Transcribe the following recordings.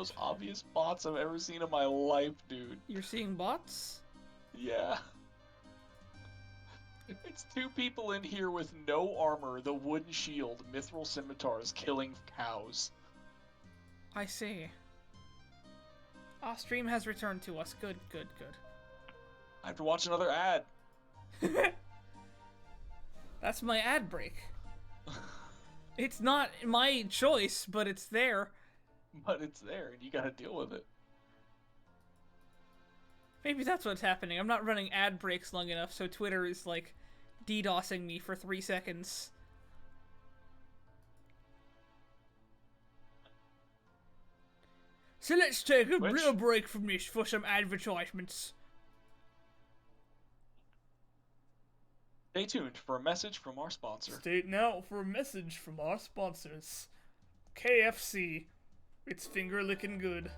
most obvious bots I've ever seen in my life, dude. You're seeing bots? Yeah. It's two people in here with no armor, the wooden shield, mithril scimitars, killing cows. I see. Our stream has returned to us. Good, good, good. I have to watch another ad. That's my ad break. It's not my choice, but it's there. But it's there, and you gotta deal with it. Maybe that's what's happening. I'm not running ad breaks long enough, so Twitter is, like, DDoSing me for 3 seconds. So let's take a little break from this for some advertisements. Stay tuned for a message from our sponsor. Stay now for a message from our sponsors. KFC. It's finger licking good.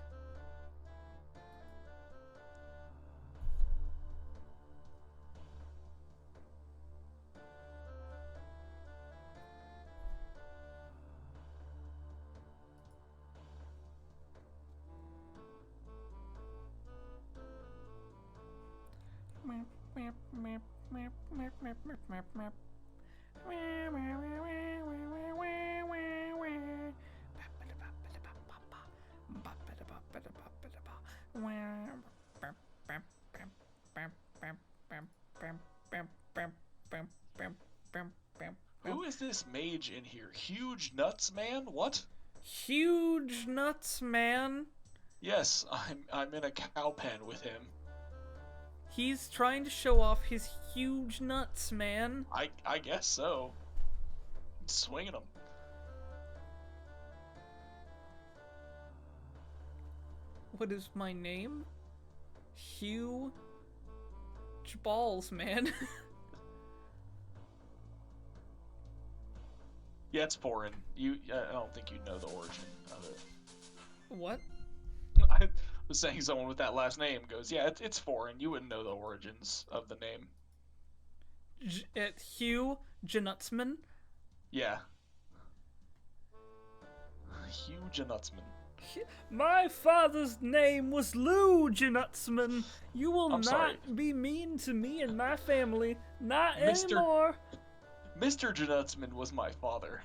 Who is this mage in here? Huge nuts man? What? Huge nuts man? Yes, I'm in a cow pen with him. He's trying to show off his huge nuts, man. I guess so. I'm swinging them. What is my name? Huge balls, man. Yeah, it's foreign. I don't think you know the origin of it. What? I was saying someone with that last name goes, yeah, it's foreign. You wouldn't know the origins of the name. Hugh Janutsman? Yeah. Hugh Janutsman. My father's name was Lou Janutsman. You will I'm not sorry. be mean to me and my family. Not Mr. anymore. Mr. Janutsman was my father.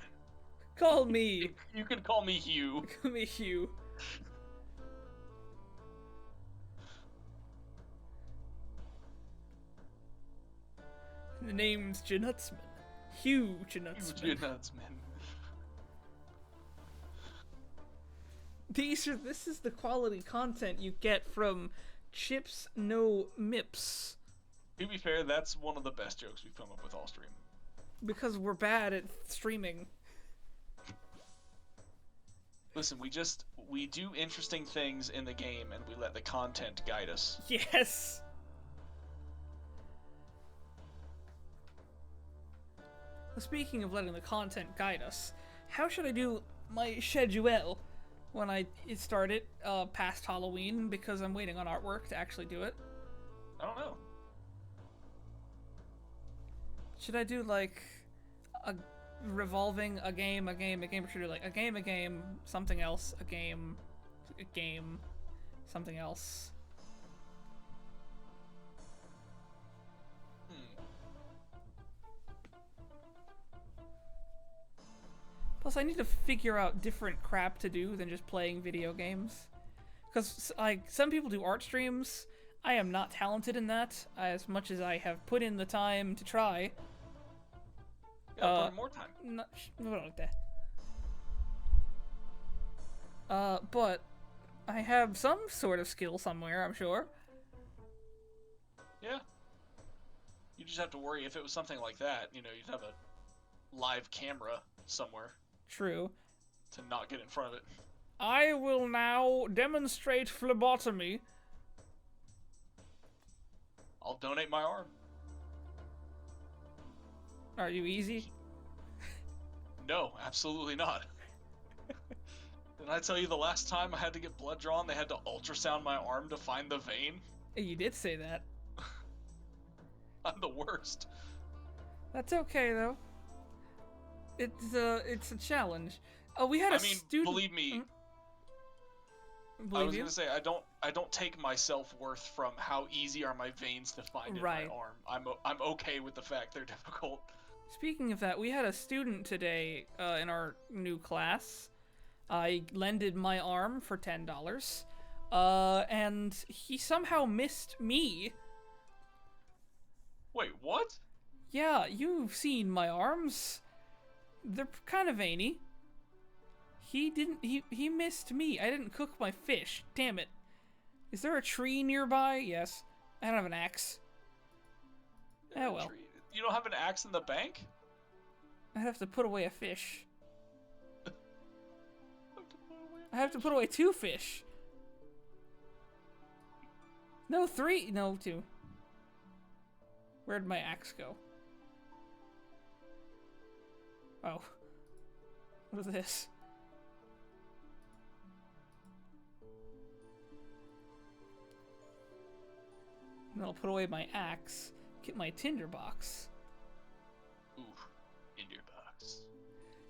Call me. You can call me Hugh. Call me Hugh. The name's Janutsman. Hugh Janutsman. Hugh Janutsman. This is the quality content you get from Chips No Mips. To be fair, that's one of the best jokes we've come up with all stream. Because we're bad at streaming. Listen, we do interesting things in the game and we let the content guide us. Yes! Well, speaking of letting the content guide us, how should I do my schedule when I start it past Halloween, because I'm waiting on artwork to actually do it? I don't know. Should I do like a revolving a game, or should I do like a game, something else, a game, something else? Plus, I need to figure out different crap to do than just playing video games. Because, like, some people do art streams. I am not talented in that, as much as I have put in the time to try. Put in more time. But I have some sort of skill somewhere, I'm sure. Yeah. You just have to worry if it was something like that, you'd have a live camera somewhere. True. To not get in front of it. I will now demonstrate phlebotomy. I'll donate my arm. Are you easy? No, absolutely not. Didn't I tell you the last time I had to get blood drawn, they had to ultrasound my arm to find the vein? You did say that. I'm the worst. That's okay, though. It's a challenge. Oh, we had a student... believe me, I believe was you. gonna say I don't take my self-worth from how easy are my veins to find in my Right. arm. I'm okay with the fact they're difficult. Speaking of that, we had a student today in our new class. I lended my arm for $10, and he somehow missed me. Wait, what? Yeah, you've seen my arms. They're kind of veiny. He didn't. He missed me. I didn't cook my fish. Damn it. Is there a tree nearby? Yes. I don't have an axe. Oh well. You don't have an axe in the bank? I have to put away a fish. I have to put away 2 fish. No, 3. No, 2. Where'd my axe go? Oh. What is this? And I'll put away my axe. Get my tinderbox. Ooh, Tinderbox.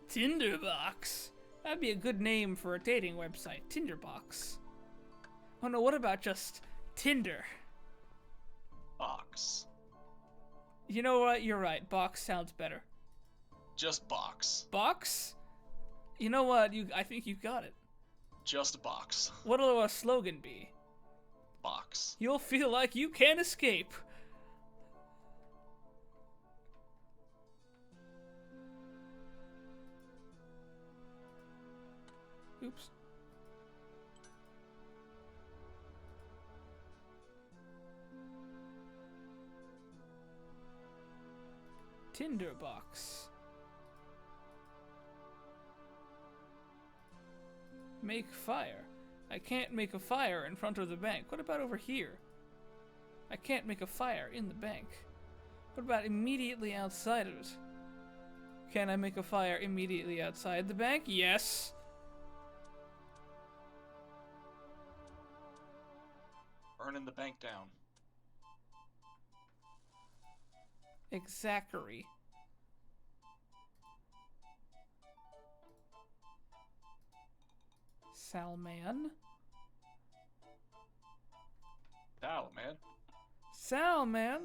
Tinderbox? That'd be a good name for a dating website. Tinderbox. Oh no, what about just Tinder? Box. You know what? You're right. Box sounds better. Just box. Box? You know what? I think you got it. Just box. What'll our slogan be? Box. You'll feel like you can't escape. Oops. Tinderbox. Make fire. I can't make a fire in front of the bank. What about over here? I can't make a fire in the bank. What about immediately outside of it? Can I make a fire immediately outside the bank? Yes. Burning the bank down. Exactly. Salman. Man. Salman.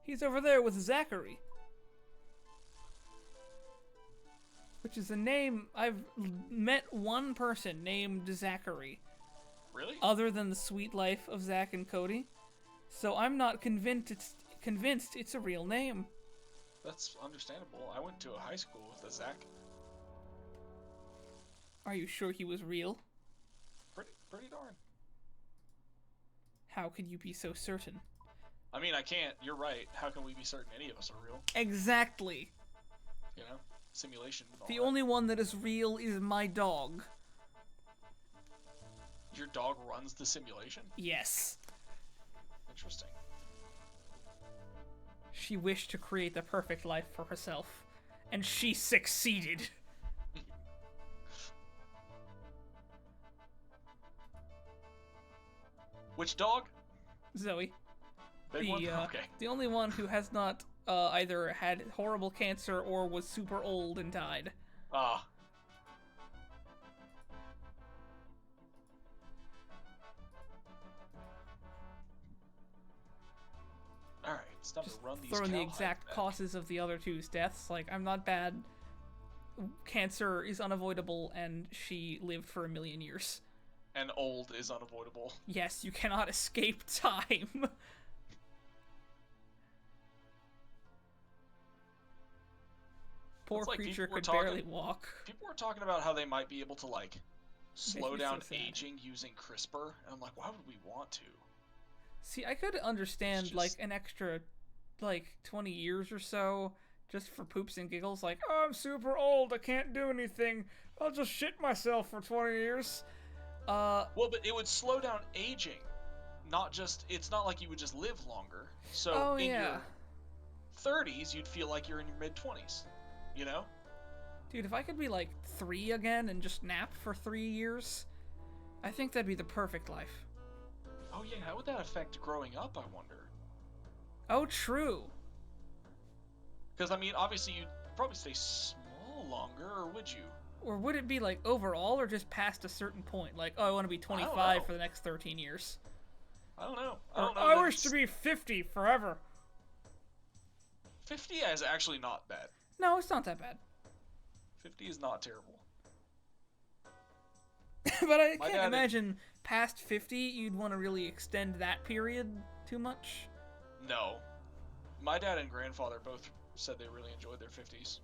He's over there with Zachary. Which is a name. I've met one person named Zachary. Really? Other than the sweet life of Zach and Cody. So I'm not convinced it's a real name. That's understandable. I went to a high school with a Zach. Are you sure he was real? Pretty darn. How could you be so certain? I mean, I can't. You're right. How can we be certain any of us are real? Exactly. You know? Simulation. The only one that is real is my dog. Your dog runs the simulation? Yes. Interesting. She wished to create the perfect life for herself, and she succeeded. Which dog? Zoe. Big one? Okay. The only one who has not either had horrible cancer or was super old and died. Ah. Alright, it's time Just to run these throwing the cowhide exact back. causes of the other two's deaths. Like, I'm not bad. Cancer is unavoidable, and she lived for 1,000,000 years. And old is unavoidable. Yes, you cannot escape time. Poor It's like creature people were could barely talking- walk. People were talking about how they might be able to, like, slow me so down sad. aging using CRISPR, and I'm like, why would we want to? See, I could understand, It's like, just- an extra, like, 20 years or so, just for poops and giggles, like, oh, I'm super old, I can't do anything, I'll just shit myself for 20 years. Well, but it would slow down aging. Not just, it's not like you would just live longer. So Oh, in yeah. your 30s, you'd feel like you're in your mid-20s. You know? Dude, if I could be, like, 3 again and just nap for 3 years, I think that'd be the perfect life. Oh yeah, how would that affect growing up, I wonder? Oh, true. Because, I mean, obviously you'd probably stay small longer, or would you? Or would it be like overall or just past a certain point? Like, oh, I want to be I don't 25 know. for the next 13 years. I don't know. I Or don't know. I wish to be 50 forever. 50 is actually not bad. No, it's not that bad. 50 is not terrible. But I My can't dad imagine past 50 you'd want to really extend that period too much. No. My dad and grandfather both said they really enjoyed their 50s.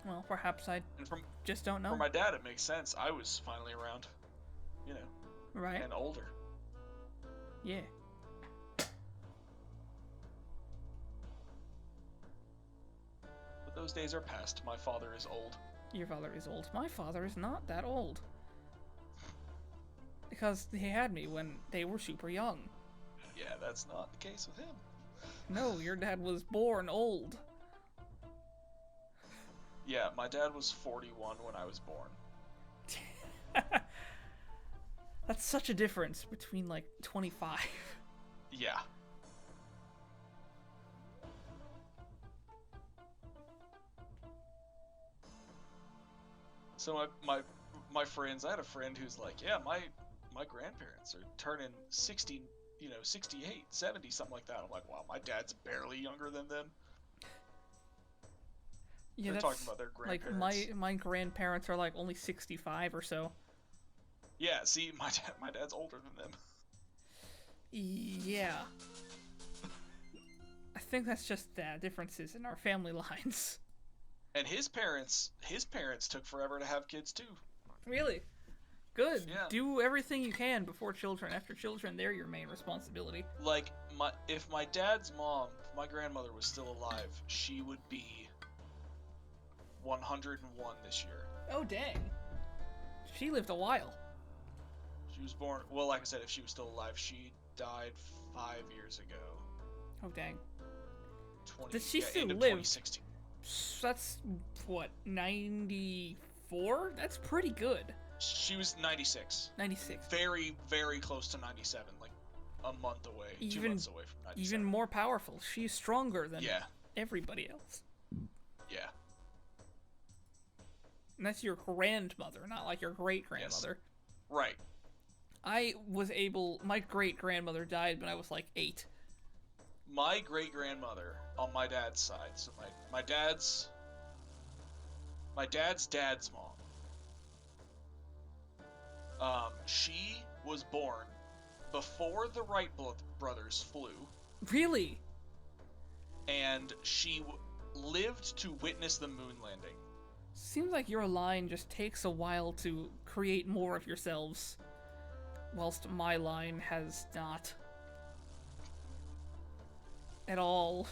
Well, perhaps I And from just don't for know. my dad, it makes sense. I was finally around, you know, Right? and older. Yeah. But those days are past. My father is old. Your father is old. My father is not that old. Because he had me when they were super young. Yeah, that's not the case with him. No, your dad was born old. Yeah, my dad was 41 when I was born. That's such a difference between like 25. Yeah. So my friends, I had a friend who's like, yeah, my grandparents are turning 60, 68, 70, something like that. I'm like, wow, my dad's barely younger than them. Yeah, They're that's talking about their like grandparents. my grandparents are like only 65 or so. Yeah, see, my dad's older than them. Yeah. I think that's just differences in our family lines. And his parents took forever to have kids too. Really? Good. Yeah. Do everything you can before children. After children, they're your main responsibility. Like if my dad's mom, if my grandmother was still alive, she would be 101 this year. Oh, dang. She lived a while. She was born, well, like I said, if she was still alive, she died 5 years ago. Oh, dang. 20, Does she yeah, still end of live? 2016. That's, what, 94? That's pretty good. She was 96. 96. Very, very close to 97, like a month away, 2 months away from 97. Even more powerful. She's stronger than Yeah. everybody else. Yeah. And that's your grandmother, not like your great-grandmother. Yes. Right. My great-grandmother died when I was like 8. My great-grandmother on my dad's side, so my dad's dad's mom, she was born before the Wright brothers flew, Really? and she lived to witness the moon landing. Seems like your line just takes a while to create more of yourselves, whilst my line has not. At all.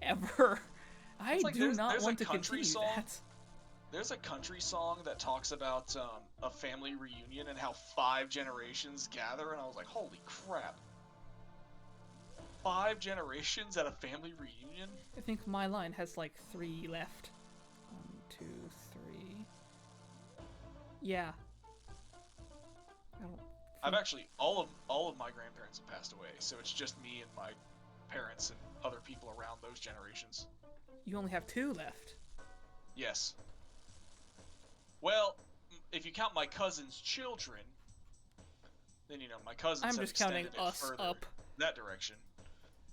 Ever. I It's like do there's not a want to country continue song. that. There's a country song that talks about a family reunion and how 5 generations gather, and I was like, holy crap. 5 generations at a family reunion? I think my line has like 3 left. 1, 2, 3. Yeah. I don't I've actually all of my grandparents have passed away, so it's just me and my parents and other people around those generations. You only have 2 left. Yes. Well, if you count my cousin's children, then my cousins I'm have just counting extended it us further up. that direction.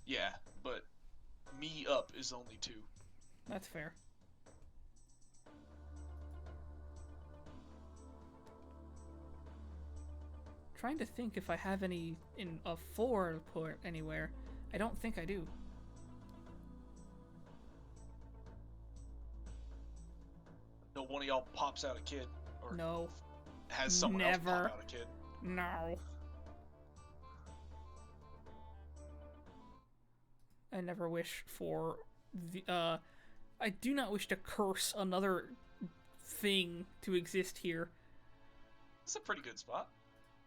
Yeah, but me up is only 2. That's fair. Trying to think if I have any in a 4 port anywhere. I don't think I do. No one of y'all pops out a kid, or No. has someone Never. else pop out a kid. No. I never wish for the, I do not wish to curse another thing to exist here. It's a pretty good spot.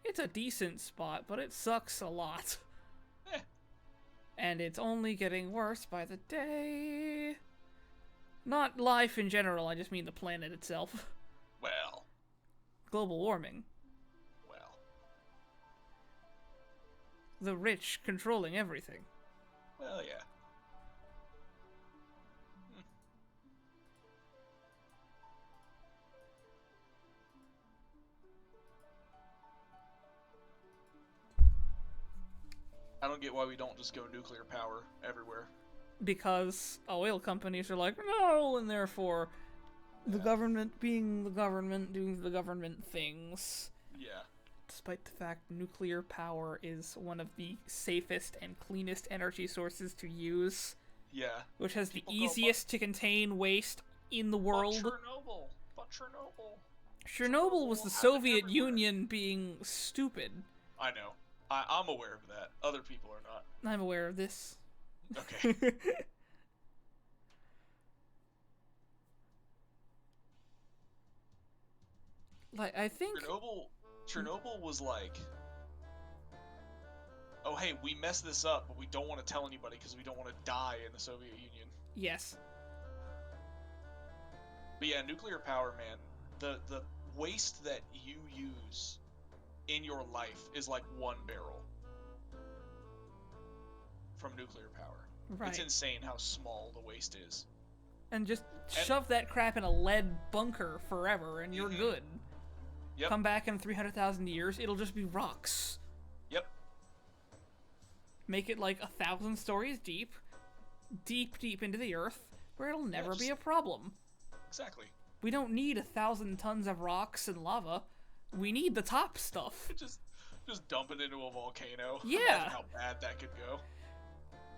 It's a decent spot, but it sucks a lot. Eh. And it's only getting worse by the day. Not life in general, I just mean the planet itself. Well. Global warming. Well. The rich controlling everything. Well, yeah. don't get why we don't just go nuclear power everywhere. Because oil companies are like, no, and therefore the Yeah. government being the government doing the government things. Yeah. Despite the fact nuclear power is one of the safest and cleanest energy sources to use, Yeah. which has the People go, easiest to contain waste in the world. Chernobyl. But Chernobyl. Chernobyl was the happened Soviet everywhere. Union being stupid. I know. I'm aware of that. Other people are not. I'm aware of this. Okay. Like, I think... Chernobyl was like, oh hey, we messed this up, but we don't want to tell anybody because we don't want to die in the Soviet Union. Yes. But yeah, nuclear power, man, the waste that you use in your life is like 1 barrel from nuclear power. Right. It's insane how small the waste is. And just shove that crap in a lead bunker forever and you're good. Yep. Come back in 300,000 years, it'll just be rocks. Yep. Make it like 1,000 stories deep, deep into the earth, where it'll never be a problem. Exactly. We don't need 1,000 tons of rocks and lava. We need the top stuff. Just dump it into a volcano. Yeah. Imagine how bad that could go.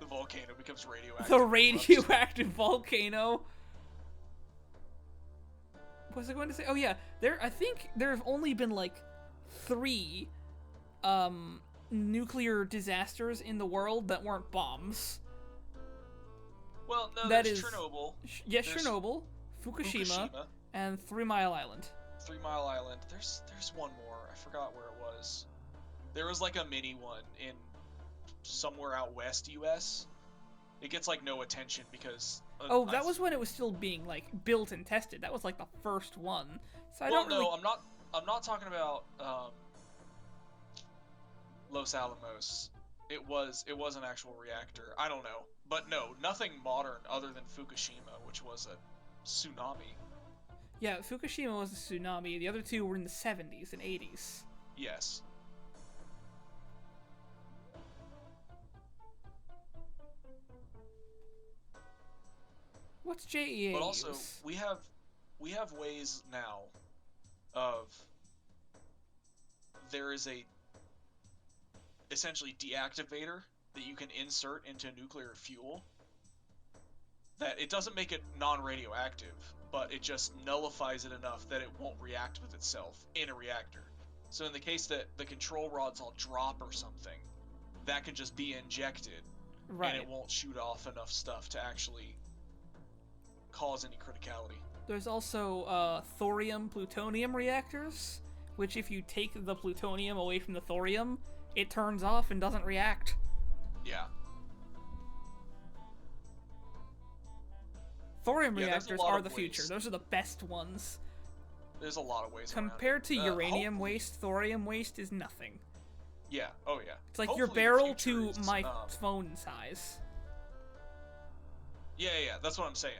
The volcano becomes radioactive. The radioactive volcano. What was I going to say? Oh yeah, I think there have only been like 3 nuclear disasters in the world that weren't bombs. Well, no, that there's is Chernobyl. Yes, Chernobyl, Fukushima, and 3 Mile Island. 3 Mile Island. There's one more. I forgot where it was. There was like a mini one in somewhere out west U.S. It gets like no attention because. That was when it was still being like built and tested. That was like the first one. So I well, don't really... no, I'm not talking about Los Alamos. It was an actual reactor. I don't know, but no, nothing modern other than Fukushima, which was a tsunami. Yeah, Fukushima was a tsunami. The other 2 were in the 70s and 80s. Yes. What's JEA? But also, we have ways now of there is a essentially deactivator that you can insert into nuclear fuel that it doesn't make it non-radioactive, but it just nullifies it enough that it won't react with itself in a reactor. So in the case that the control rods all drop or something, that can just be injected, and it won't shoot off enough stuff to actually cause any criticality. There's also thorium-plutonium reactors, which if you take the plutonium away from the thorium, it turns off and doesn't react. Yeah. Thorium reactors are the future. Those are the best ones. There's a lot of ways compared to around it. uranium waste, thorium waste is nothing. Yeah. Oh yeah. It's like Hopefully your barrel the future to is, my phone size. Yeah, that's what I'm saying.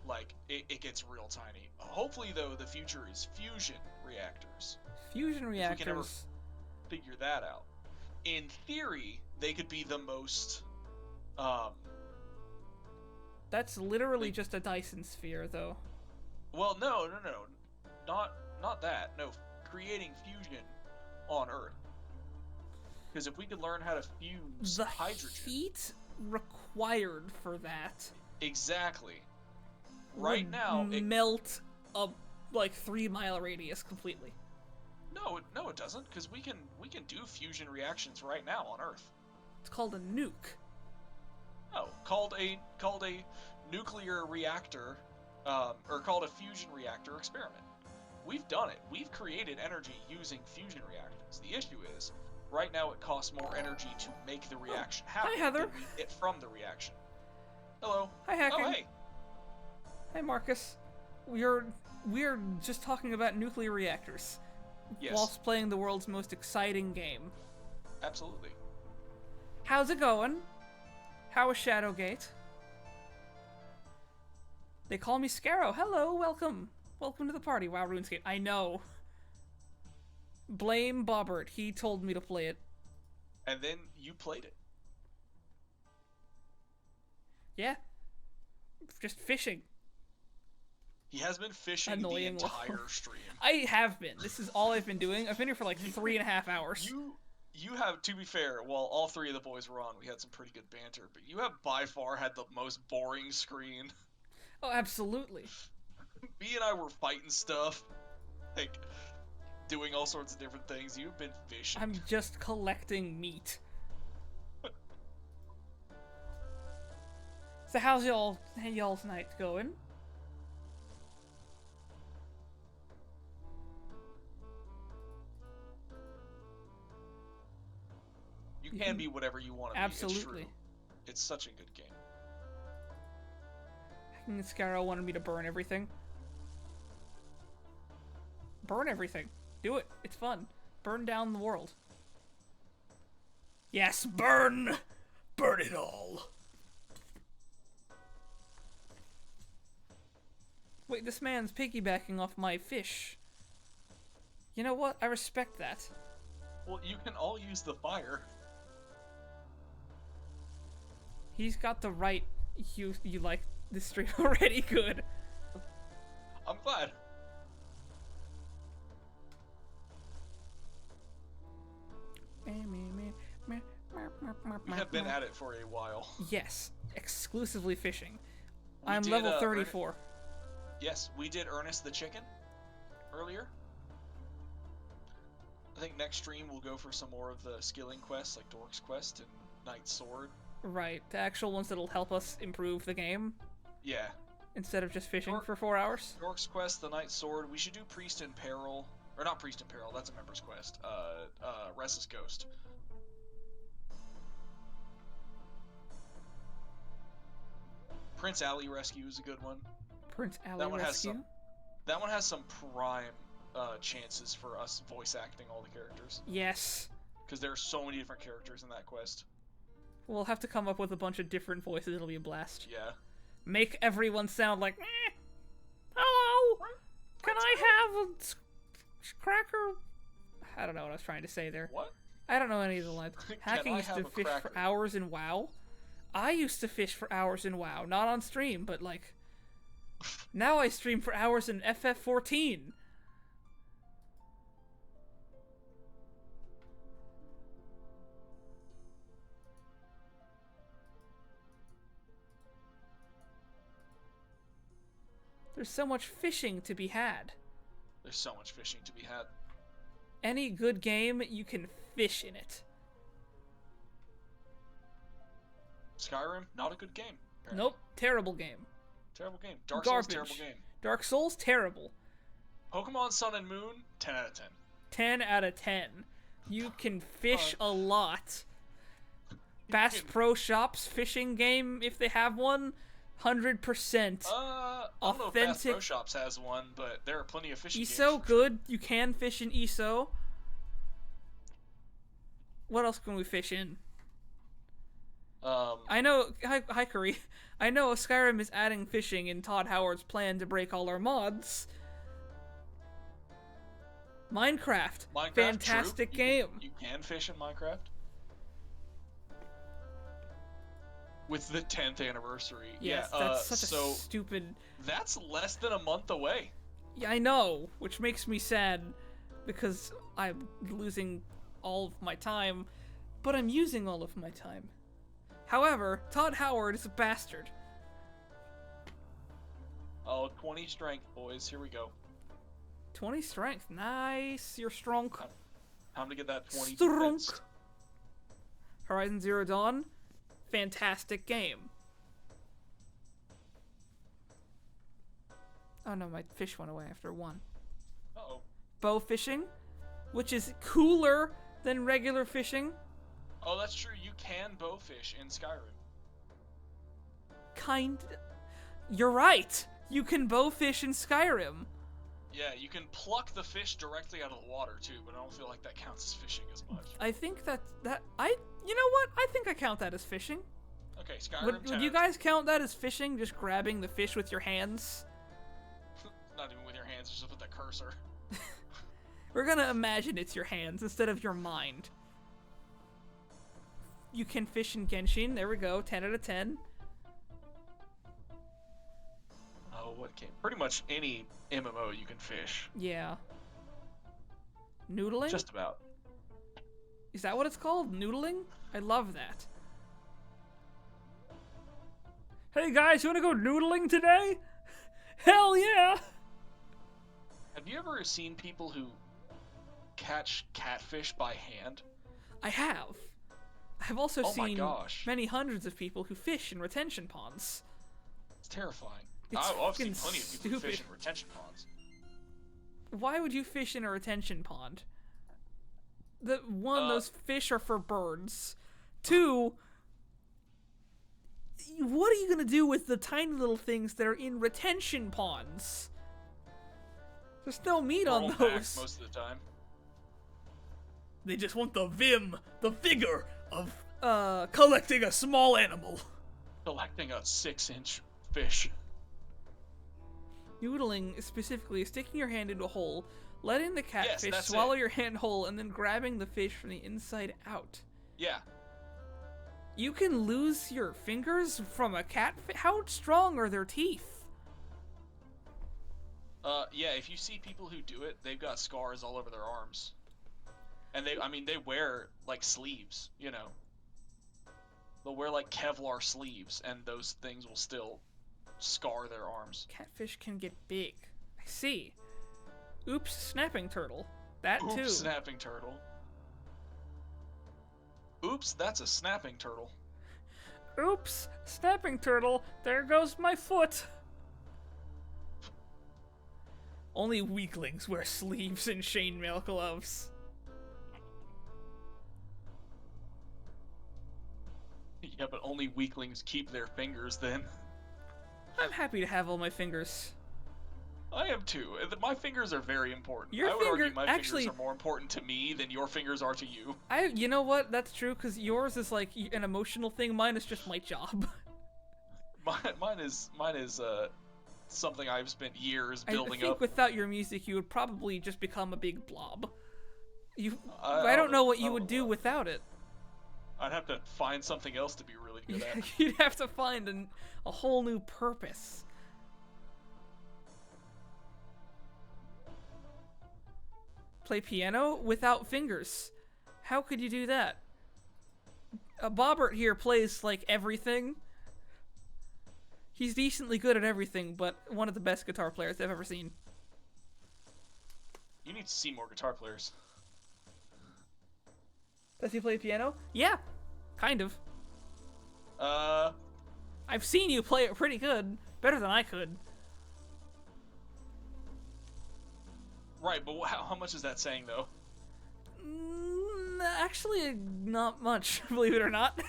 Like, it gets real tiny. Hopefully, though, the future is fusion reactors. Fusion reactors. If we can ever figure that out. In theory, they could be the most, That's literally just a Dyson sphere, though. Well, no. Not that. No, creating fusion on Earth. Because if we could learn how to fuse the hydrogen... heat required for that... Exactly. Right now, it melt a 3-mile radius completely. No, it doesn't, because we can do fusion reactions right now on Earth. It's called a nuke. Oh, called a nuclear reactor, or called a fusion reactor experiment. We've done it. We've created energy using fusion reactors. The issue is, right now it costs more energy to make the reaction happen Hi, Heather. than we get from the reaction. Hello. Hi, Hacking. Oh, hey. Hey, Marcus. We're just talking about nuclear reactors. Yes. Whilst playing the world's most exciting game. Absolutely. How's it going? How is Shadowgate? They call me Scarrow. Hello, welcome. Welcome to the party. Wow, RuneScape. I know. Blame Bobbert. He told me to play it. and then you played it. Yeah, just fishing. He has been fishing the Annoying entire love. stream. I have been. This is all I've been doing. I've been here for like 3.5 hours. You have, to be fair, while all three of the boys were on, we had some pretty good banter, but you have by far had the most boring screen. Oh, absolutely. Me and I were fighting stuff, like doing all sorts of different things. You've been fishing. I'm just collecting meat. So how's y'all's night going? You can be whatever you want to Absolutely. be. It's true. It's such a good game. I think Scarrow wanted me to burn everything. Burn everything. Do it. It's fun. Burn down the world. Yes, burn! Burn it all. Wait, this man's piggybacking off my fish. You know what? I respect that. Well, you can all use the fire. He's got the right. You like this stream already? Good. I'm glad. We have been at it for a while. Yes, exclusively fishing. We I'm did, level 34. Yes, we did Ernest the Chicken earlier. I think next stream we'll go for some more of the skilling quests, like Dork's Quest and Knight's Sword. Right, the actual ones that'll help us improve the game. Yeah. Instead of just fishing for 4 hours. Dork's Quest, the Knight's Sword. We should do Priest in Peril. Or not Priest in Peril, that's a member's quest. Restless Ghost. Prince Alley Rescue is a good one. Prince Alley Rescue? That one has some prime chances for us voice acting all the characters. Yes. Because there are so many different characters in that quest. We'll have to come up with a bunch of different voices. It'll be a blast. Yeah. Make everyone sound like, hello, can I have a cracker? I don't know what I was trying to say there. What? I don't know any of the lines. Hacking used to fish for hours in WoW. I used to fish for hours in WoW. Not on stream, but like, now I stream for hours in FF14. There's so much fishing to be had. There's so much fishing to be had. Any good game, you can fish in it. Skyrim, not a good game. Apparently. Nope, terrible game. Terrible game. Dark Garbage. Souls, terrible game. Dark Souls, terrible. Pokemon Sun and Moon, 10 out of 10. 10 out of 10. You can fish a lot. Bass Pro Shops fishing game, if they have one, 100%. I don't know if Bass Pro Shops has one, but there are plenty of fishing games. ESO, good. You can fish in ESO. What else can we fish in? I know, hi Curry. I know Skyrim is adding fishing in Todd Howard's plan to break all our mods. Minecraft fantastic true. game. You can fish in Minecraft. With the 10th anniversary. Yes, yeah, that's such a stupid... That's less than a month away. Yeah, I know, which makes me sad, because I'm losing all of my time, but I'm using all of my time. However, Todd Howard is a bastard. Oh, 20 strength, boys. Here we go. 20 strength. Nice. You're strong. Time to get that 20 strong. defense. Horizon Zero Dawn. Fantastic game. Oh no, my fish went away after one. Uh-oh. Bow fishing, which is cooler than regular fishing. Oh, that's true. You can bow fish in Skyrim. You're right. You can bow fish in Skyrim. Yeah, you can pluck the fish directly out of the water too, but I don't feel like that counts as fishing as much. I think you know what? I think I count that as fishing. Okay, Skyrim. Would you guys count that as fishing? Just grabbing the fish with your hands? Not even with your hands, just with the cursor. We're gonna imagine it's your hands instead of your mind. you can fish in Genshin. There we go. 10 out of 10. Oh, what game? Pretty much any MMO you can fish. Yeah. Noodling? Just about. Is that what it's called? Noodling? I love that. Hey guys, you wanna go noodling today? Hell yeah! Have you ever seen people who catch catfish by hand? I have. I've also Oh my seen gosh. many hundreds of people who fish in retention ponds. It's terrifying. It's I've seen fucking plenty of people who fish stupid. in retention ponds. Why would you fish in a retention pond? One, those fish are for birds. Two, what are you gonna do with the tiny little things that are in retention ponds? There's no meat on Roll those. back most of the time. They just want the vim, the vigor of collecting a small animal. Collecting a 6-inch fish. Noodling specifically is sticking your hand into a hole, letting the catfish that's swallow it. your hand whole, and then grabbing the fish from the inside out. Yeah. You can lose your fingers from a catfish? How strong are their teeth? Yeah, if you see people who do it, they've got scars all over their arms. And they wear, like, sleeves, you know. They'll wear, like, Kevlar sleeves, and those things will still scar their arms. Catfish can get big. I see. Oops, snapping turtle. That Oops, too. snapping turtle. Oops, that's a snapping turtle. Oops, snapping turtle. There goes my foot. Only weaklings wear sleeves and chainmail gloves. Yeah, but only weaklings keep their fingers then. I'm happy to have all my fingers. I am too. My fingers are very important. Your I would argue finger- my actually- fingers are more important to me than your fingers are to you. You know what? That's true, because yours is like an emotional thing. Mine is just my job. Mine is something I've spent years I building think up. without your music, you would probably just become a big blob. I I don't know what I you don't would do know. without it. I'd have to find something else to be really good at. You'd have to find a whole new purpose. Play piano without fingers. How could you do that? Bobbert here plays, like, everything. He's decently good at everything, but one of the best guitar players I've ever seen. You need to see more guitar players. Does he play piano? Yeah, kind of. I've seen you play it pretty good. Better than I could. Right, but how much is that saying, though? Actually, not much, believe it or not.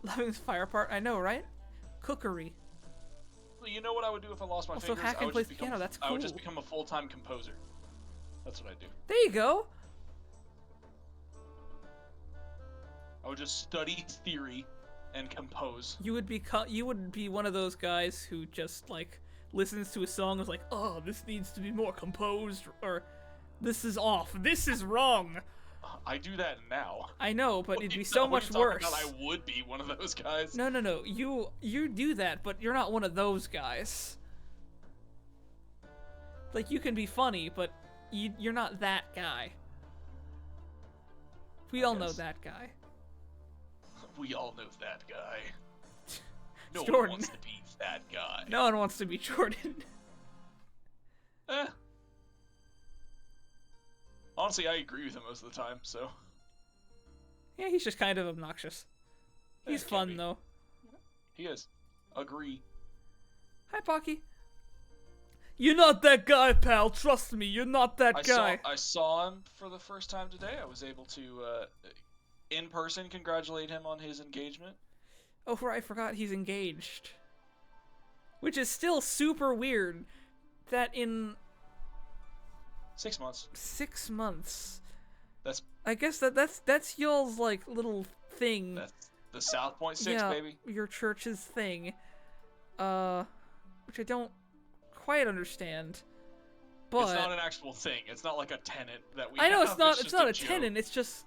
Loving's fire part, I know, right? Cookery. Well, you know what I would do if I lost my Also, fingers? Hack I and would plays just become piano, that's I would cool. just become a full-time composer. That's what I'd do. There you go. I would just study theory and compose. You would be one of those guys who just like listens to a song and is like, oh, this needs to be more composed, or this is off, this is wrong. I do that now. I know, but it'd be What so are you much talking worse. about? I would be one of those guys. No, you do that, but you're not one of those guys. Like, you can be funny, but you're not that guy. We all know guess. that guy. We all know that guy. No one Jordan. wants to be that guy. No one wants to be Jordan. Eh. Honestly, I agree with him most of the time, so. Yeah, he's just kind of obnoxious. He's Can't fun, be. though. He is. Agree. Hi, Pocky. You're not that guy, pal. Trust me, you're not that guy. I saw him for the first time today. I was able to, in person, congratulate him on his engagement. Oh, right, I forgot he's engaged. Which is still super weird that in 6 months. 6 months. That's I guess that's y'all's, like, little thing. the South Point 6, yeah, baby. your church's thing. which I don't quite understand. But It's not an actual thing. It's not like a tenant that we I know have. it's not. It's just not a joke. tenant. It's just,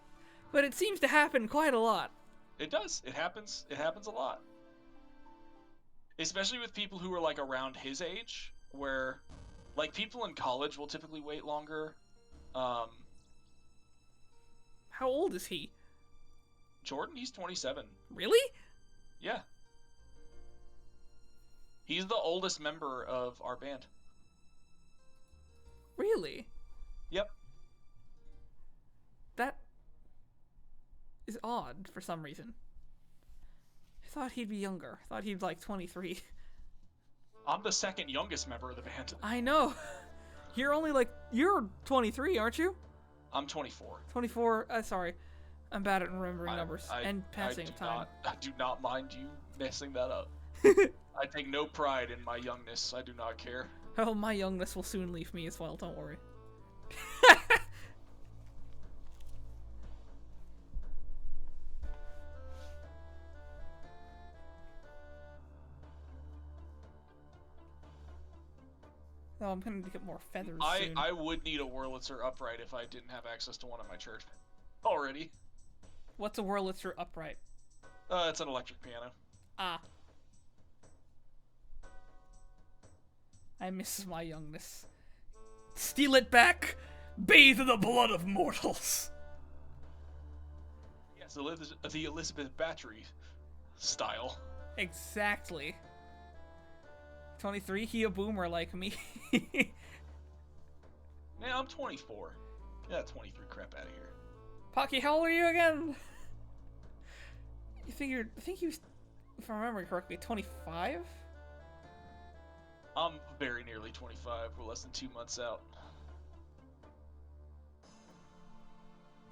but it seems to happen quite a lot. It does. It happens. It happens a lot. Especially with people who are like around his age, where like people in college will typically wait longer. How old is he? Jordan, he's 27. Really? Yeah. He's the oldest member of our band. Really? Yep. That is odd for some reason. I thought he'd be younger. I thought he'd be like 23. I'm the second youngest member of the band. I know. You're 23, aren't you? I'm 24. 24. Sorry. I'm bad at remembering numbers and passing time. I do not mind you messing that up. I take no pride in my youngness. I do not care. Oh, my youngness will soon leave me as well, don't worry. Oh, I'm gonna get more feathers soon. I would need a Wurlitzer upright if I didn't have access to one at my church already. What's a Wurlitzer upright? It's an electric piano. Ah. I miss my youngness. Steal it back! Bathe in the blood of mortals! Yes, the Elizabeth Battery style. Exactly. 23, he a boomer like me. Man, I'm 24. Get that 23 crap out of here. Pocky, how old are you again? I think you was, if I remember correctly, 25? I'm very nearly 25. We're less than 2 months out.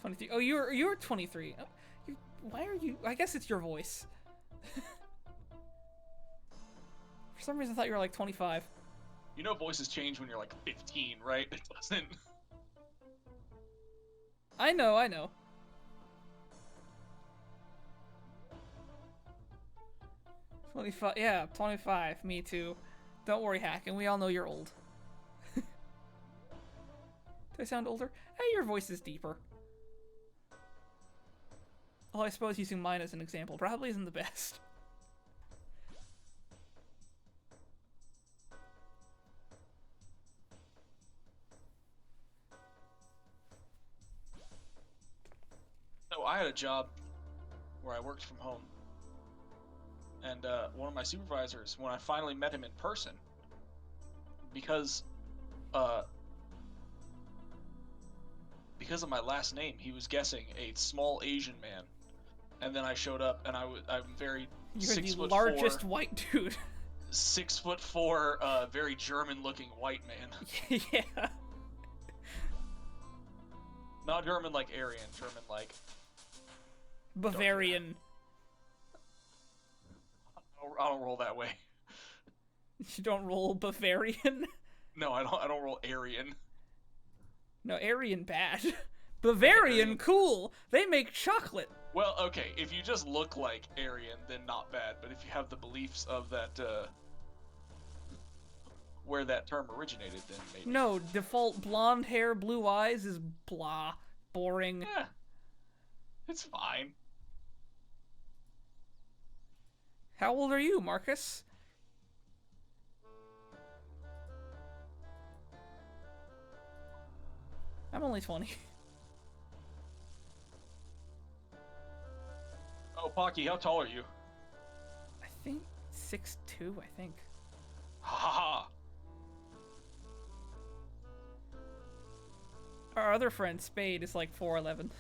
23. Oh, you're 23. Oh, why are you? I guess it's your voice. For some reason, I thought you were like 25. You know, voices change when you're like 15, right? It doesn't. I know. 25. Yeah, 25. Me too. Don't worry, Hack, and we all know you're old. Do I sound older? Hey, your voice is deeper. Although I suppose using mine as an example probably isn't the best. So I had a job where I worked from home. And one of my supervisors, when I finally met him in person, because of my last name, he was guessing a small Asian man. And then I showed up, and I'm very You're 6 the foot largest 4, white dude. 6'4", very German-looking white man. Yeah. Not German like Aryan, German like Bavarian. I don't roll that way. You don't roll Bavarian? No, I don't roll Aryan. No, Aryan bad. Bavarian cool. They make chocolate. Well, okay, if you just look like Aryan, then not bad. But if you have the beliefs of that, where that term originated, then maybe. No, default blonde hair, blue eyes is blah. Boring. Yeah. It's fine. How old are you, Marcus? I'm only 20. Oh, Pocky, how tall are you? I think 6'2", I think. Ha ha ha. Our other friend, Spade, is like 4'11".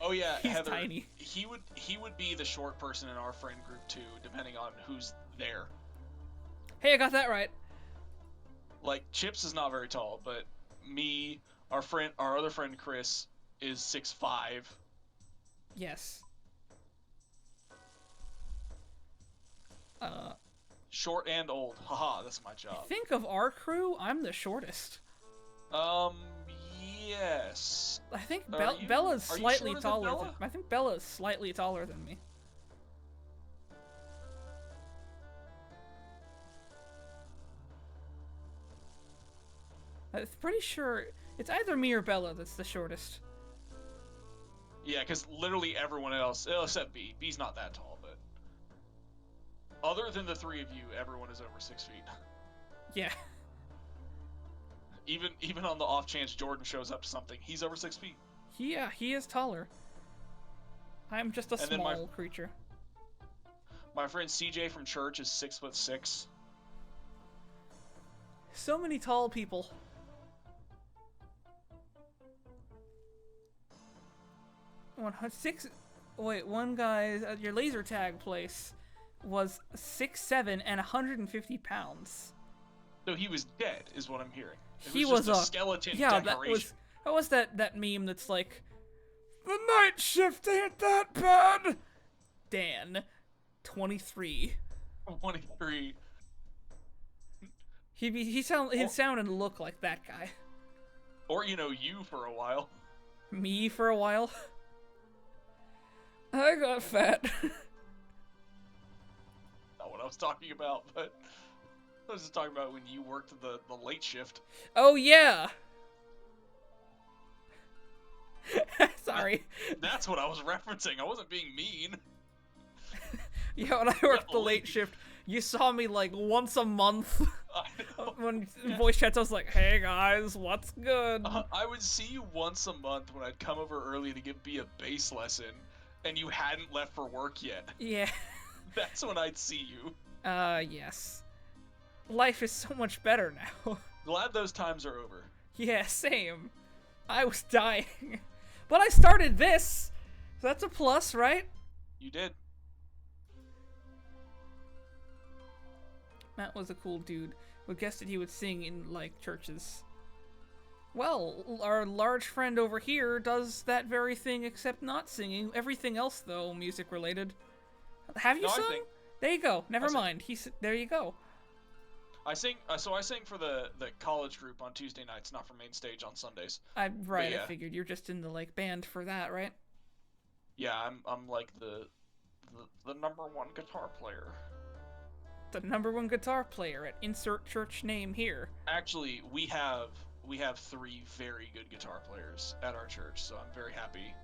Oh yeah, He's Heather. tiny. He would be the short person in our friend group too, depending on who's there. Hey, I got that right. Like Chips is not very tall, but me, our other friend Chris is 6'5". Yes. Short and old. Haha, that's my I job. think of our crew, I'm the shortest. Yes. I think Are you- Bella's are you slightly shorter than taller. Bella? I think Bella's slightly taller than me. I'm pretty sure it's either me or Bella that's the shortest. Yeah, because literally everyone else, except B. B's not that tall, but other than the three of you, everyone is over 6 feet. Yeah. Even on the off chance Jordan shows up to something, he's over 6 feet. Yeah, he is taller. I'm just a And then small creature. my friend CJ from church is 6'6". So many tall people. One guy at your laser tag place was 6'7" and 150 pounds. So he was dead, is what I'm hearing. He was was just a skeleton yeah, decoration. that was that meme that's like, the night shift ain't that bad. Dan, 23. 23. He'd sound and look like that guy. Or you for a while. Me for a while. I got fat. Not what I was talking about, but I was just talking about when you worked the late shift. Oh yeah. Sorry. That's what I was referencing. I wasn't being mean. Yeah, when I worked the late shift, you saw me like once a month. I know. When voice chats, I was like, "Hey guys, what's good?" I would see you once a month when I'd come over early to give B a bass lesson, and you hadn't left for work yet. Yeah. That's when I'd see you. Yes. Life is so much better now. Glad those times are over. Yeah, same. I was dying. But I started this! So that's a plus, right? You did. Matt was a cool dude who guessed that he would sing in, like, churches. Well, our large friend over here does that very thing except not singing. Everything else, though, music-related. Have you sung? There you go. Never mind. There you go. I sing. So I sing for the college group on Tuesday nights, not for main stage on Sundays. I yeah. figured you're just in the like band for that, right? Yeah, I'm like the number one guitar player. The number one guitar player at insert church name here. Actually, we have 3 very good guitar players at our church, so I'm very happy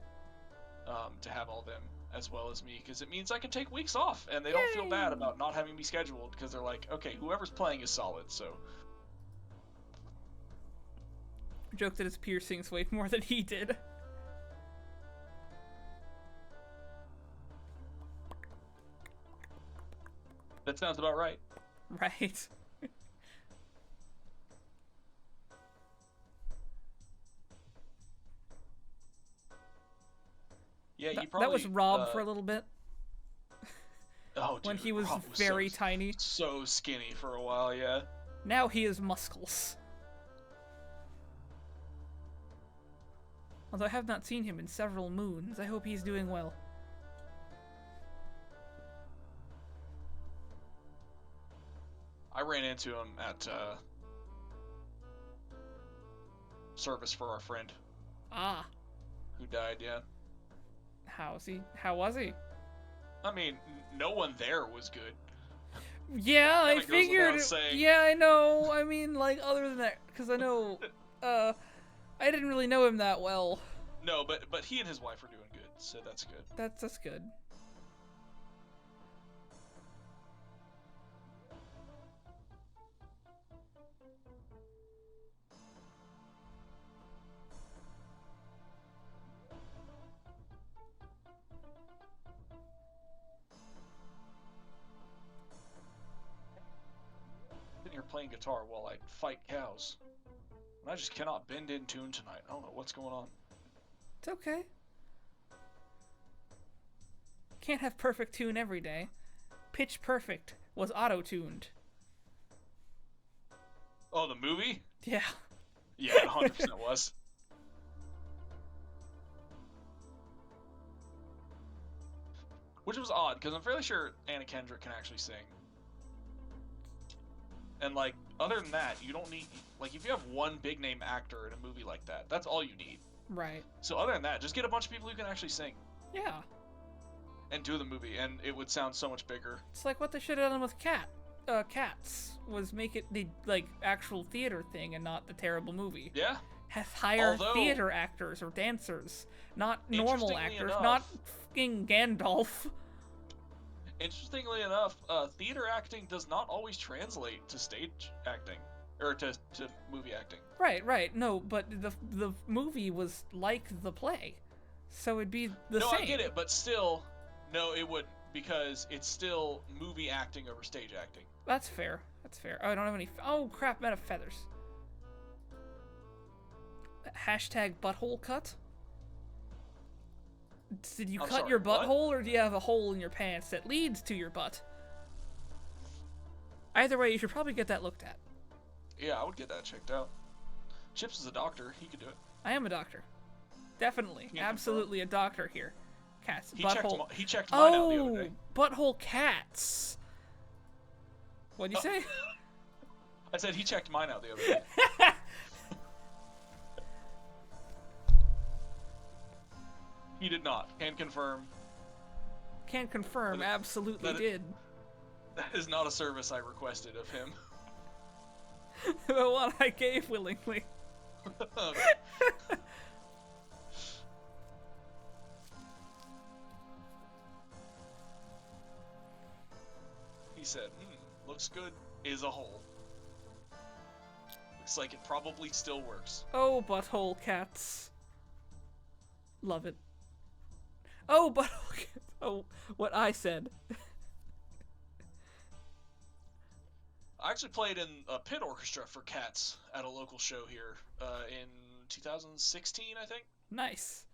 to have all them as well as me, because it means I can take weeks off and they don't feel bad about not having me scheduled, because they're like, okay, whoever's playing is solid. So Joke that his peers sings way more than he did. that sounds about right. Right. Yeah, you probably. That was Rob for a little bit. Oh, dude, when he was Rob very tiny. So skinny for a while, yeah. Now he has muscles. Although I have not seen him in several moons, I hope he's doing well. I ran into him at service for our friend. Ah. Who died, yeah. How was he? I mean, no one there was good. Yeah, I Kinda goes figured. without saying. Yeah, I know. I mean, like, other than that, because I know, I didn't really know him that well. No, but he and his wife are doing good, so that's good. That's good. Sitting here playing guitar while I fight cows. And I just cannot bend in tune tonight. I don't know what's going on. It's okay. Can't have perfect tune every day. Pitch Perfect was auto-tuned. Oh, the movie? Yeah. Yeah, it 100% was. Which was odd, because I'm fairly sure Anna Kendrick can actually sing. And, like, other than that, you don't need... Like, if you have one big-name actor in a movie like that, that's all you need. Right. So other than that, just get a bunch of people who can actually sing. Yeah. And do the movie, and it would sound so much bigger. It's like what they should have done with Cat. Cats was make it the like actual theater thing and not the terrible movie. Yeah. Has hire Although, theater actors or dancers, not normal interestingly actors, enough, not fucking Gandalf. interestingly enough, theater acting does not always translate to stage acting or to movie acting. Right. No, but the movie was like the play, so it'd be the No, same. I get it, but still, no, it wouldn't because it's still movie acting over stage acting. That's fair. Oh, I don't have any. Oh crap! I'm out of feathers. Hashtag butthole cut. Did you I'm cut sorry, your what? butthole, or do you have a hole in your pants that leads to your butt? Either way, you should probably get that looked at. Yeah, I would get that checked out. Chips is a doctor; he could do it. I am a doctor. Definitely, absolutely a doctor here. Cats, butthole. He checked mine out the other day. Butthole cats. What'd you say? I said he checked mine out the other day. He did not. Can confirm. Can confirm. Absolutely did. That is not a service I requested of him. The one I gave willingly. He said, looks good, is a hole. Looks like it probably still works. Oh, butthole cats. Love it. Oh, butthole cats. Oh, what I said. I actually played in a pit orchestra for cats at a local show here in 2016, I think. Nice.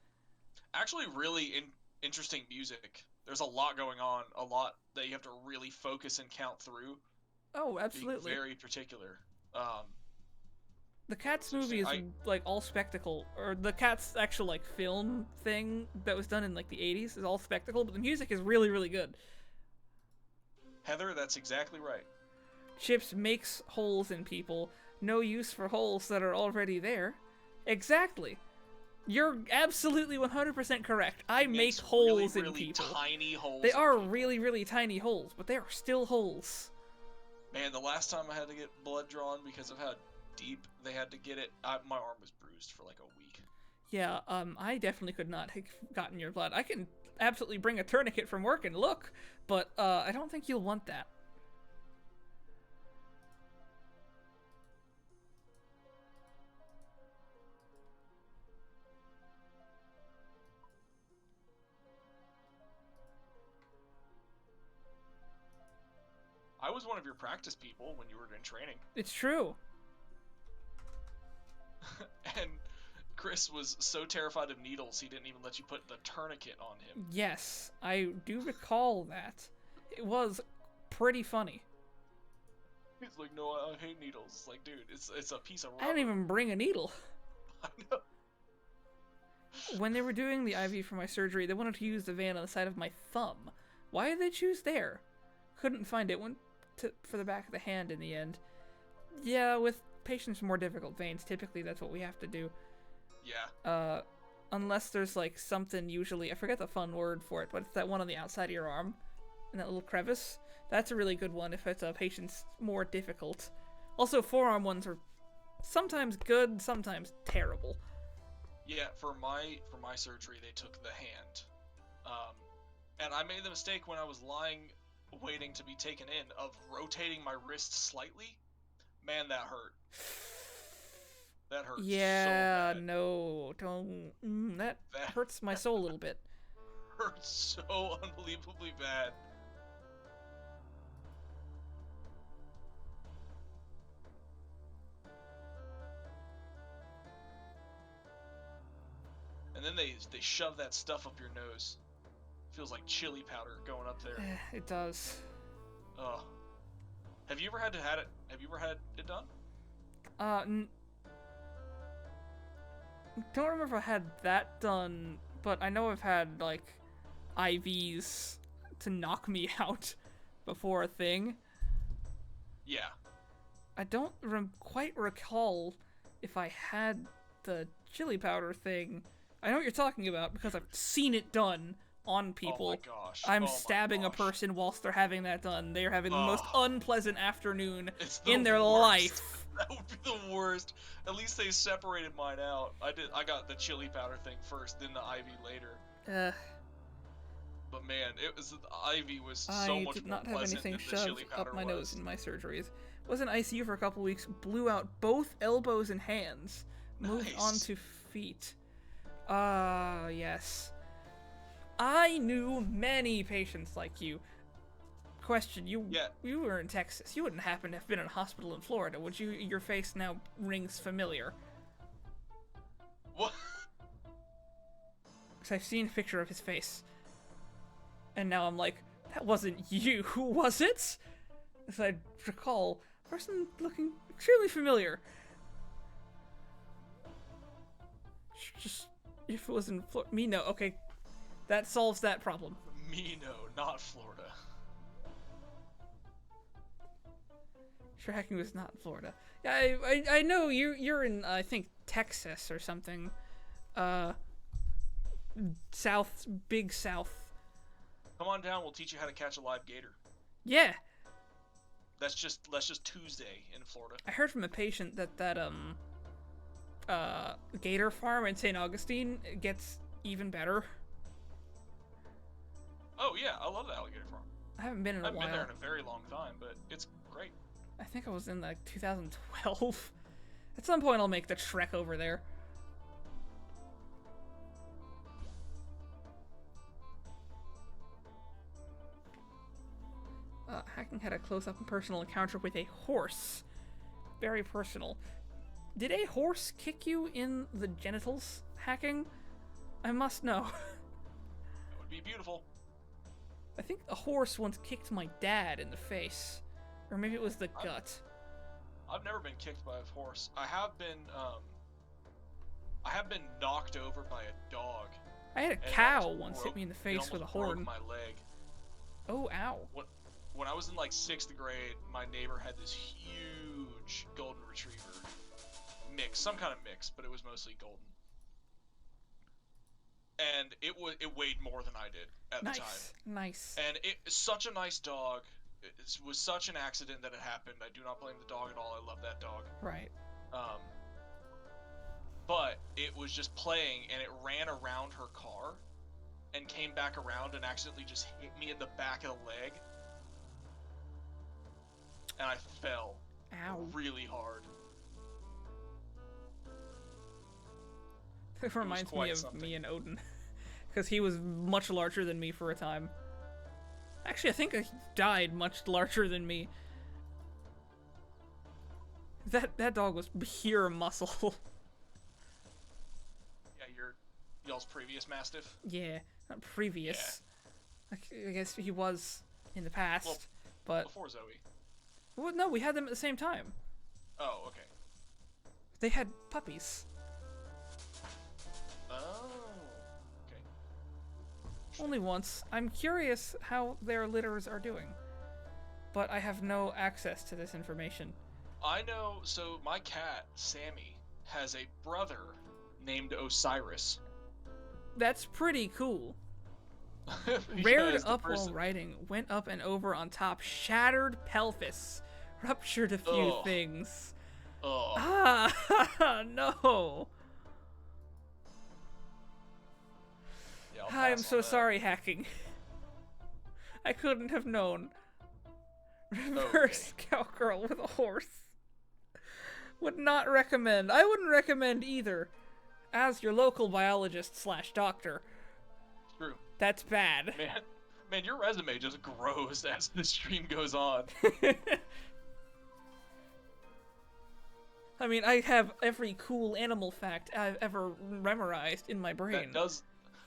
Actually, really interesting music. There's a lot going on, a lot that you have to really focus and count through. Oh, absolutely. Being very particular. The Cats movie is like all spectacle, or the Cats actual like film thing that was done in like the 80s is all spectacle, but the music is really, really good. Heather, that's exactly right. Chips makes holes in people. No use for holes that are already there. Exactly. You're absolutely 100% correct. I make holes in people. Tiny holes. They are really, really tiny holes, but they are still holes. Man, the last time I had to get blood drawn because of how deep they had to get it, my arm was bruised for like a week. Yeah, I definitely could not have gotten your blood. I can absolutely bring a tourniquet from work and look, but I don't think you'll want that. I was one of your practice people when you were in training. It's true. And Chris was so terrified of needles, he didn't even let you put the tourniquet on him. Yes, I do recall that. It was pretty funny. He's like, no, I hate needles. It's like, dude, it's a piece of rubber. I didn't even bring a needle. I know. When they were doing the IV for my surgery, they wanted to use the vein on the side of my thumb. Why did they choose there? Couldn't find it. Went for the back of the hand in the end. Yeah, with patients with more difficult veins, typically that's what we have to do. Yeah. Unless there's like something usually, I forget the fun word for it, but it's that one on the outside of your arm, in that little crevice. That's a really good one if it's a patient's more difficult. Also, forearm ones are sometimes good, sometimes terrible. Yeah, for my surgery, they took the hand. And I made the mistake when I was lying, waiting to be taken in, of rotating my wrist slightly. Man, that hurt. That hurt yeah, so bad. No, don't. That hurts my soul a little bit. Hurts so unbelievably bad. And then they shove that stuff up your nose. Feels like chili powder going up there. It does. Ugh. Have you ever had it? Have you ever had it done? Don't remember if I had that done, but I know I've had like IVs to knock me out before a thing. Yeah. I don't quite recall if I had the chili powder thing. I know what you're talking about because I've seen it done on Oh my people. gosh. I'm Oh my stabbing a gosh. person whilst they're having that done. They're having the most Oh, unpleasant afternoon it's in the their worst. life. That would be the worst. At least they separated mine out. I got the chili powder thing first, then the IV later. Uh, But man, the IV was so I much did more not have pleasant anything than the chili shoved up powder my nose was. in my surgeries. Was in ICU for a couple weeks, blew out both elbows and hands, moved on Nice. to feet. Ah, yes. I knew many patients like you. Question, Yeah. you were in Texas. You wouldn't happen to have been in a hospital in Florida, would you? Your face now rings familiar. What? Because I've seen a picture of his face. And now I'm like, that wasn't you, was it? As I recall, person looking extremely familiar. Just, if it was in Florida, me, no, okay. That solves that problem. Me no, not Florida. Sure, hacking was not in Florida. Yeah, I know you're in, I think, Texas or something. South, big South. Come on down, we'll teach you how to catch a live gator. Yeah, That's just Tuesday in Florida. I heard from a patient that gator farm in St. Augustine gets even better. Oh yeah, I love the alligator farm. I haven't been in I a haven't while. been there in a very long time, but it's great. I think I was in like 2012. At some point I'll make the trek over there. Hacking had a close-up and personal encounter with a horse. Very personal. Did a horse kick you in the genitals, hacking? I must know. That would be beautiful. I think a horse once kicked my dad in the face. Or maybe it was the gut. I've never been kicked by a horse. I have been knocked over by a dog. I had a and it cow almost once hit broke- me in the it face with a almost broke horn. my leg. Oh, ow. When I was in like 6th grade, my neighbor had this huge golden retriever mix, some kind of mix, but it was mostly golden. And it weighed more than I did at the time. Nice. And it's such a nice dog. It was such an accident that it happened. I do not blame the dog at all. I love that dog. Right. But it was just playing, and it ran around her car, and came back around and accidentally just hit me in the back of the leg. And I fell. Ow. Really hard. It reminds me quite of something. me and Odin. Because he was much larger than me for a time. Actually, I think he died much larger than me. That dog was pure muscle. Yeah, y'all's previous Mastiff? Yeah, not previous. I guess he was in the past, Well, but... Before Zoe. Well, no, we had them at the same time. Oh, okay. They had puppies. Oh, okay. Only once. I'm curious how their litters are doing. But I have no access to this information. I know, so my cat, Sammy, has a brother named Osiris. That's pretty cool. Because Reared the up person- while riding, went up and over on top, shattered pelvis, ruptured a few Ugh. things. Ugh. Ah, no. Yeah, I'll I'm pass so on that. sorry, hacking. I couldn't have known. Reverse cowgirl with a horse. Would not recommend. I wouldn't recommend either. As your local biologist / doctor. True. That's bad. Man, your resume just grows as the stream goes on. I mean, I have every cool animal fact I've ever memorized in my brain.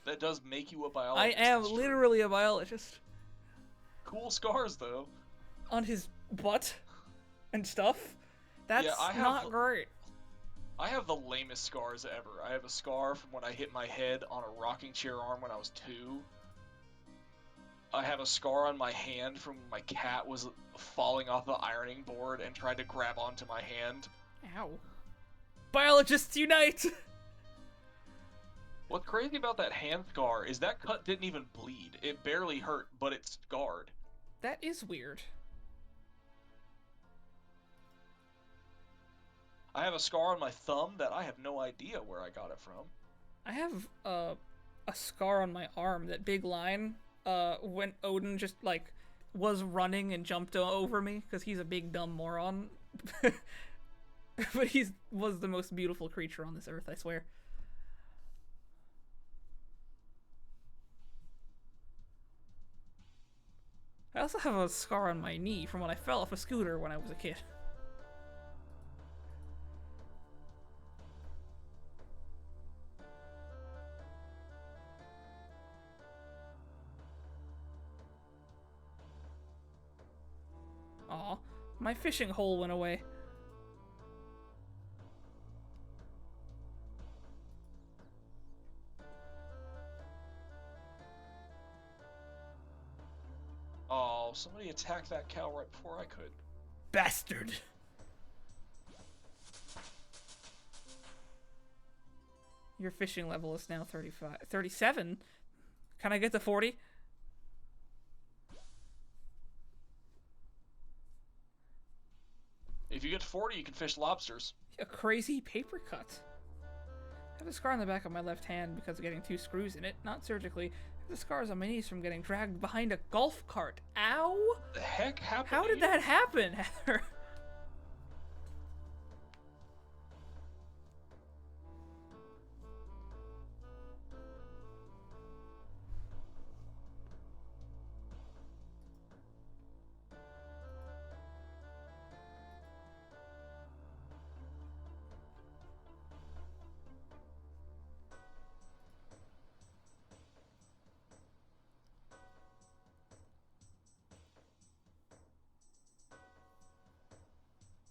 That does make you a I biologist. am that's true. literally a biologist. Cool scars, though. On his butt and stuff. That's I have- not great. I have the lamest scars ever. I have a scar from when I hit my head on a rocking chair arm when I was 2. I have a scar on my hand from when my cat was falling off the ironing board and tried to grab onto my hand. Ow. Biologists unite! What's crazy about that hand scar is that cut didn't even bleed. It barely hurt, but it scarred. That is weird. I have a scar on my thumb that I have no idea where I got it from. I have a scar on my arm. That big line when Odin just like was running and jumped over me because he's a big dumb moron. But he's was the most beautiful creature on this earth, I swear. I also have a scar on my knee from when I fell off a scooter when I was a kid. Aw, my fishing hole went away. Oh, somebody attacked that cow right before I could. Bastard! Your fishing level is now 35. 37? Can I get to 40? If you get to 40, you can fish lobsters. A crazy paper cut. I have a scar on the back of my left hand because of getting 2 screws in it, not surgically. I have the scars on my knees from getting dragged behind a golf cart. Ow! The heck happened? How did that happen, Heather?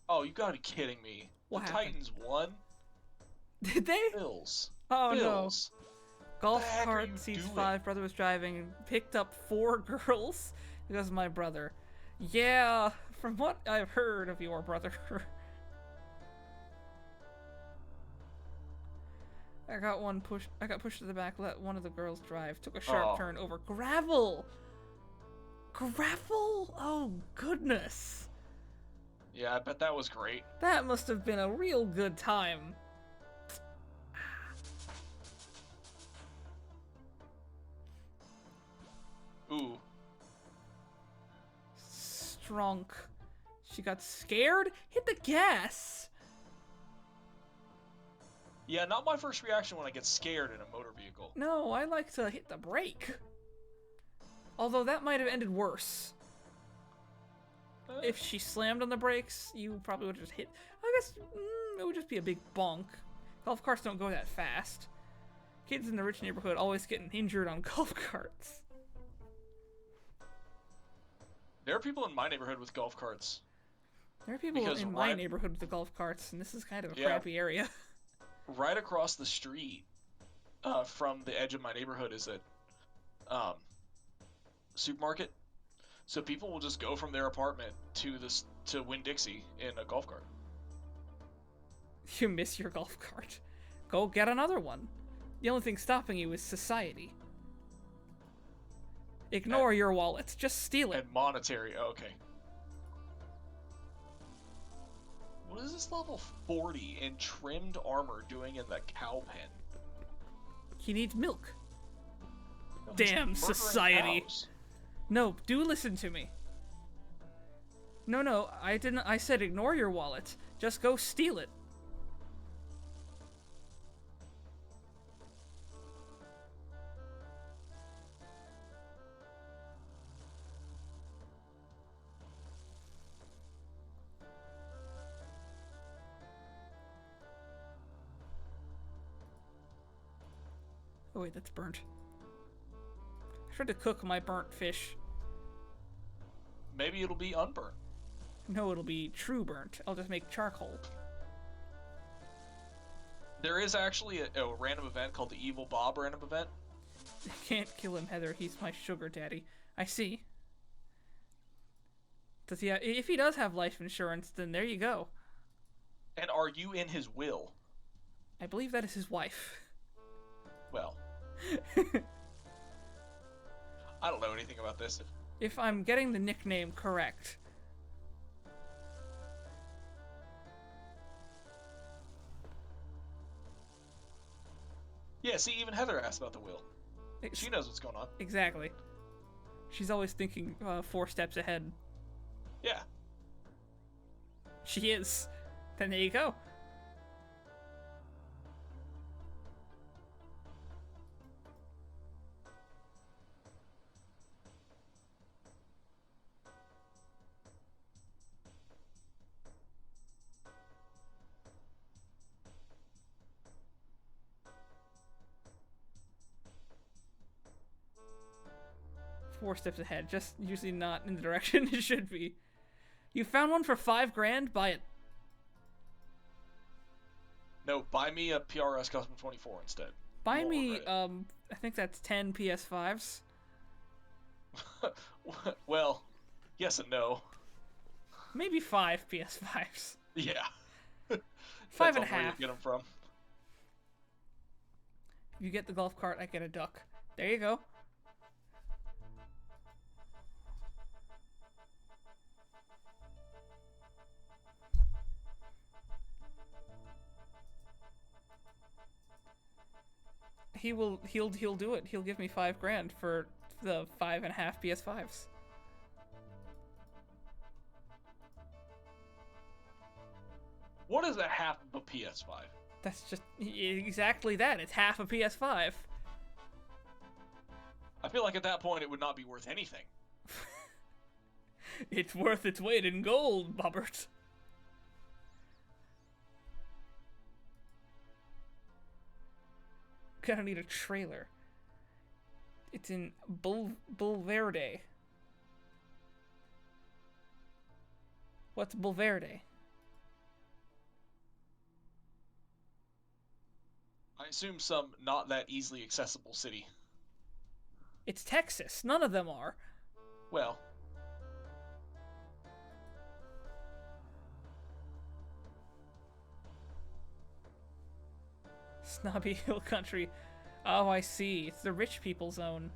Oh, you gotta be kidding me. What the happened? Titans won? Did they? Bills. Oh Bills. no. Golf The heck are cart you seats doing? 5. Brother was driving and picked up 4 girls because of my brother. Yeah, from what I've heard of your brother. I got pushed to the back, let one of the girls drive. Took a sharp turn over gravel. Gravel? Oh goodness. Yeah, I bet that was great. That must have been a real good time. Ooh. Strunk. She got scared? Hit the gas! Yeah, not my first reaction when I get scared in a motor vehicle. No, I like to hit the brake. Although that might have ended worse. If she slammed on the brakes, you probably would have just hit. I guess it would just be a big bonk. Golf carts don't go that fast. Kids in the rich neighborhood always getting injured on golf carts. There are people in my neighborhood with golf carts. There are people in my neighborhood with the golf carts, and this is kind of a crappy area. Right across the street from the edge of my neighborhood is a supermarket. So people will just go from their apartment to Winn-Dixie in a golf cart. You miss your golf cart. Go get another one. The only thing stopping you is society. Ignore your wallet. Just steal it. And monetary. Oh, okay. What is this level 40 in trimmed armor doing in the cow pen? He needs milk. No, he's Damn murdering society. cows. No, do listen to me. No, I didn't. I said ignore your wallet. Just go steal it. Oh wait, that's burnt. I tried to cook my burnt fish. Maybe it'll be unburnt. No, it'll be true burnt. I'll just make charcoal. There is actually a random event called the Evil Bob random event. I can't kill him, Heather. He's my sugar daddy. I see. Does he? If he does have life insurance, then there you go. And are you in his will? I believe that is his wife. Well, I don't know anything about this. If I'm getting the nickname correct. Yeah, see, even Heather asked about the wheel. She knows what's going on. Exactly. She's always thinking 4 steps ahead. Yeah. She is. Then there you go. Four steps ahead, just usually not in the direction it should be. You found one for $5,000? Buy it. No, buy me a PRS Custom 24 instead. Buy me, I think that's 10 PS5s. Well, yes and no. Maybe 5 PS5s. Yeah. 5.5. Where you get them from. If you get the golf cart, I get a duck. There you go. He'll do it. He'll give me $5,000 for the 5.5 PS5s. What is a half of a PS5? That's just exactly that. It's half a PS5. I feel like at that point it would not be worth anything. It's worth its weight in gold, Bobbert. Gonna need a trailer. It's in Bulverde. What's Bulverde? I assume some not that easily accessible city. It's Texas. None of them are. Well. Snobby Hill Country. Oh, I see. It's the rich people zone.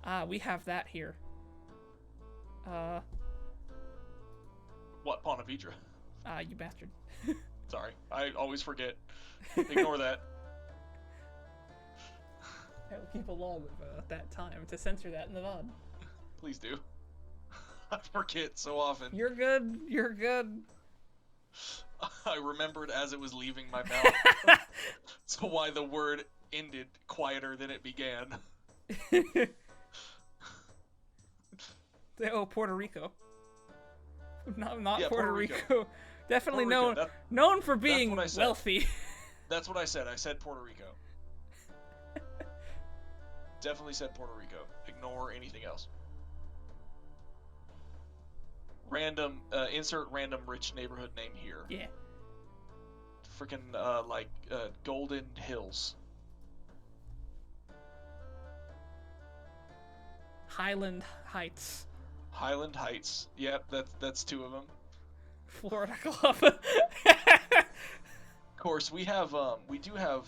Ah, we have that here. What, Ponte Vedra? Ah, you bastard. Sorry, I always forget. Ignore that. I will keep a log of that time to censor that in the VOD. Please do. I forget so often. You're good. You're good. I remembered as it was leaving my mouth. So why the word ended quieter than it began. Oh, Puerto Rico. Not Yeah, Puerto Rico. Definitely Puerto Rico, known for being what I said. wealthy. That's what I said. I said Puerto Rico. Definitely said Puerto Rico. Ignore anything else. Random, insert random rich neighborhood name here. Yeah. Freaking, Golden Hills. Highland Heights. Highland Heights. Yep, that's 2 of them. Florida Club. Of course, we do have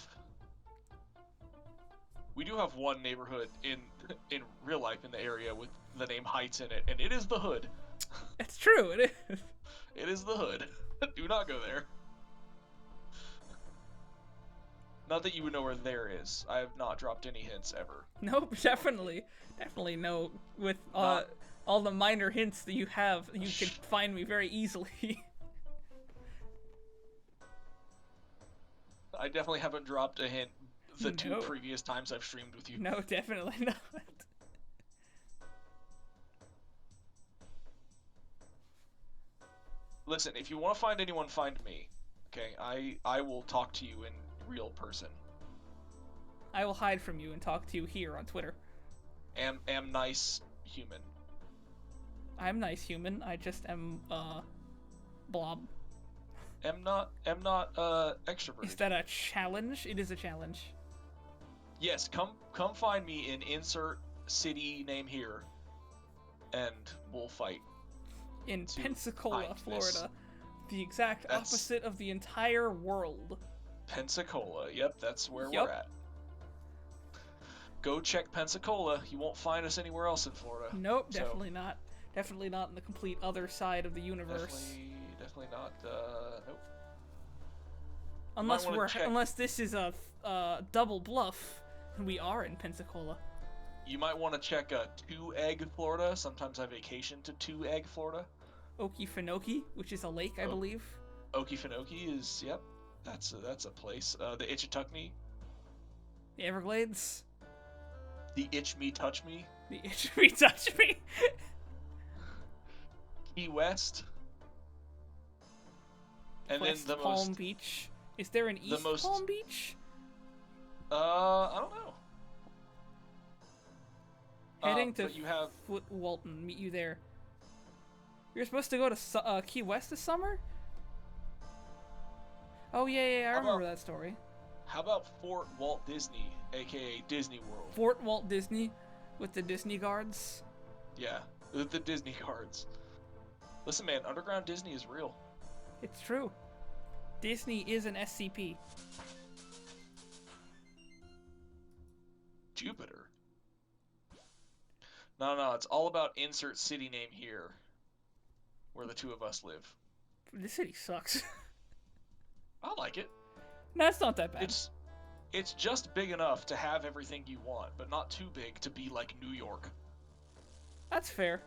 one neighborhood in real life in the area with the name Heights in it, and it is the Hood. It's true. It is. It is the Hood. Do not go there. Not that you would know where there is. I have not dropped any hints ever. Nope, definitely no. With all the minor hints that you have, you can find me very easily. I definitely haven't dropped a hint the 2 previous times I've streamed with you. No, definitely not. Listen, if you want to find anyone, find me. Okay, I will talk to you in real person. I will hide from you and talk to you here on Twitter. Am nice human. I'm nice human. I just am blob. Am not extroverted. Is that a challenge? It is a challenge. Yes, come find me in insert city name here, and we'll fight. In Pensacola, Florida. The exact opposite of the entire world. Pensacola. Yep, that's where we're Yup. at. Go check Pensacola. You won't find us anywhere else in Florida. Nope, So definitely not. Definitely not in the complete other side of the universe. definitely not. Nope. You might Unless want to check. unless this is a double bluff, and we are in Pensacola. You might want to check Two Egg, Florida. Sometimes I vacation to Two Egg, Florida. Okefenokee, which is a lake, I believe. Okefenokee is, yep, that's a place. The Itchitucknee, The Everglades. the Itch Me Touch Me, The Itch Me Touch Me. Key West, and West then the Palm most, Beach. Is there an East Palm Beach? I don't know. Heading to but you have Foot Walton. Meet you there. You're supposed to go to Key West this summer? Oh yeah, I remember that story. How about Fort Walt Disney, aka Disney World? Fort Walt Disney, with the Disney guards. Yeah, the Disney cards. Listen, man, Underground Disney is real. It's true. Disney is an SCP. Jupiter. No, it's all about insert city name here, where the two of us live. This city sucks. I like it. That's not that bad. It's just big enough to have everything you want, but not too big to be like New York. That's fair.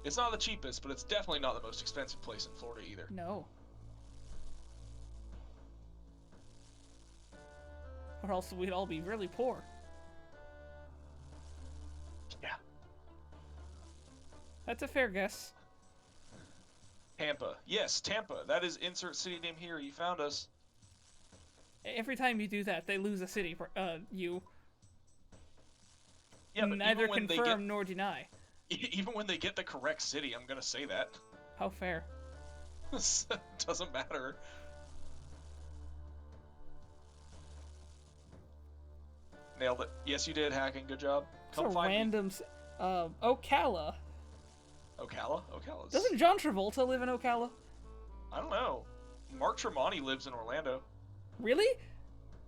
It's not the cheapest, but it's definitely not the most expensive place in Florida either. No. Or else we'd all be really poor. Yeah. That's a fair guess. Tampa. Yes, Tampa. That is insert city name here. You found us. Every time you do that, they lose a city. You. Yeah, but neither even when confirm nor deny. even when they get the correct city, I'm gonna say that. How fair. Doesn't matter. Nailed it. Yes, you did, hacking. Good job. Come find random. Ocala. Ocala? Ocala's... Doesn't John Travolta live in Ocala? I don't know. Mark Tremonti lives in Orlando. Really?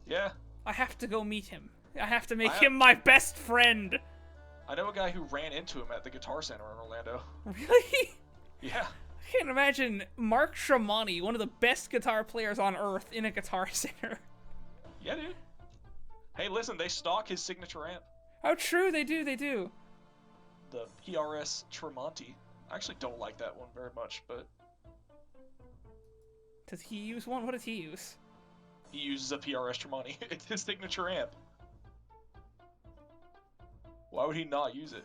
Yeah. I have to go meet him. I have to make him my best friend. I know a guy who ran into him at the Guitar Center in Orlando. Really? Yeah. I can't imagine Mark Tremonti, one of the best guitar players on earth, in a Guitar Center. Yeah, dude. Hey, listen, they stock his signature amp. Oh, true, they do. The PRS Tremonti. I actually don't like that one very much, but... Does he use one? What does he use? He uses a PRS Tremonti. It's his signature amp. Why would he not use it?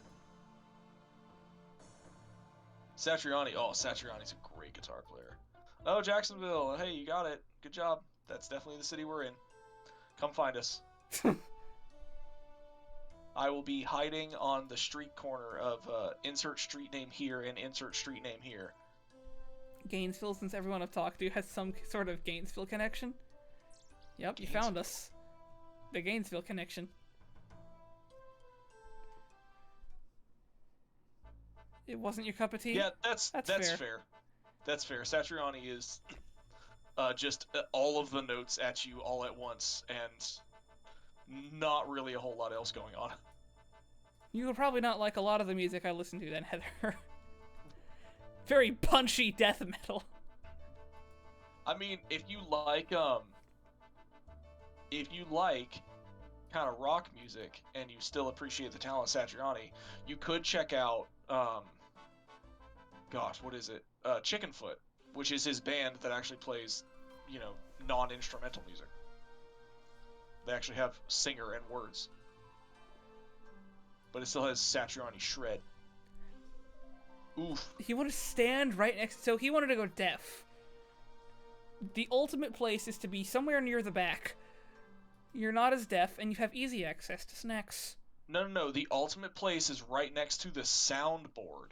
Satriani. Oh, Satriani's a great guitar player. Oh, Jacksonville. Hey, you got it. Good job. That's definitely the city we're in. Come find us. I will be hiding on the street corner of insert street name here and insert street name here. Gainesville, since everyone I've talked to has some sort of Gainesville connection. Yep, you found us. The Gainesville connection. It wasn't your cup of tea? Yeah, that's fair. That's fair. Satriani is just all of the notes at you all at once, and not really a whole lot else going on. You would probably not like a lot of the music I listen to then, Heather. Very punchy death metal. I mean, if you like kind of rock music and you still appreciate the talent of Satriani, you could check out gosh, what is it? Chickenfoot, which is his band that actually plays, you know, non-instrumental music. They actually have singer and words. But it still has Satriani shred. Oof. He wanted to stand right next... So he wanted to go deaf. The ultimate place is to be somewhere near the back. You're not as deaf, and you have easy access to snacks. No. The ultimate place is right next to the soundboard.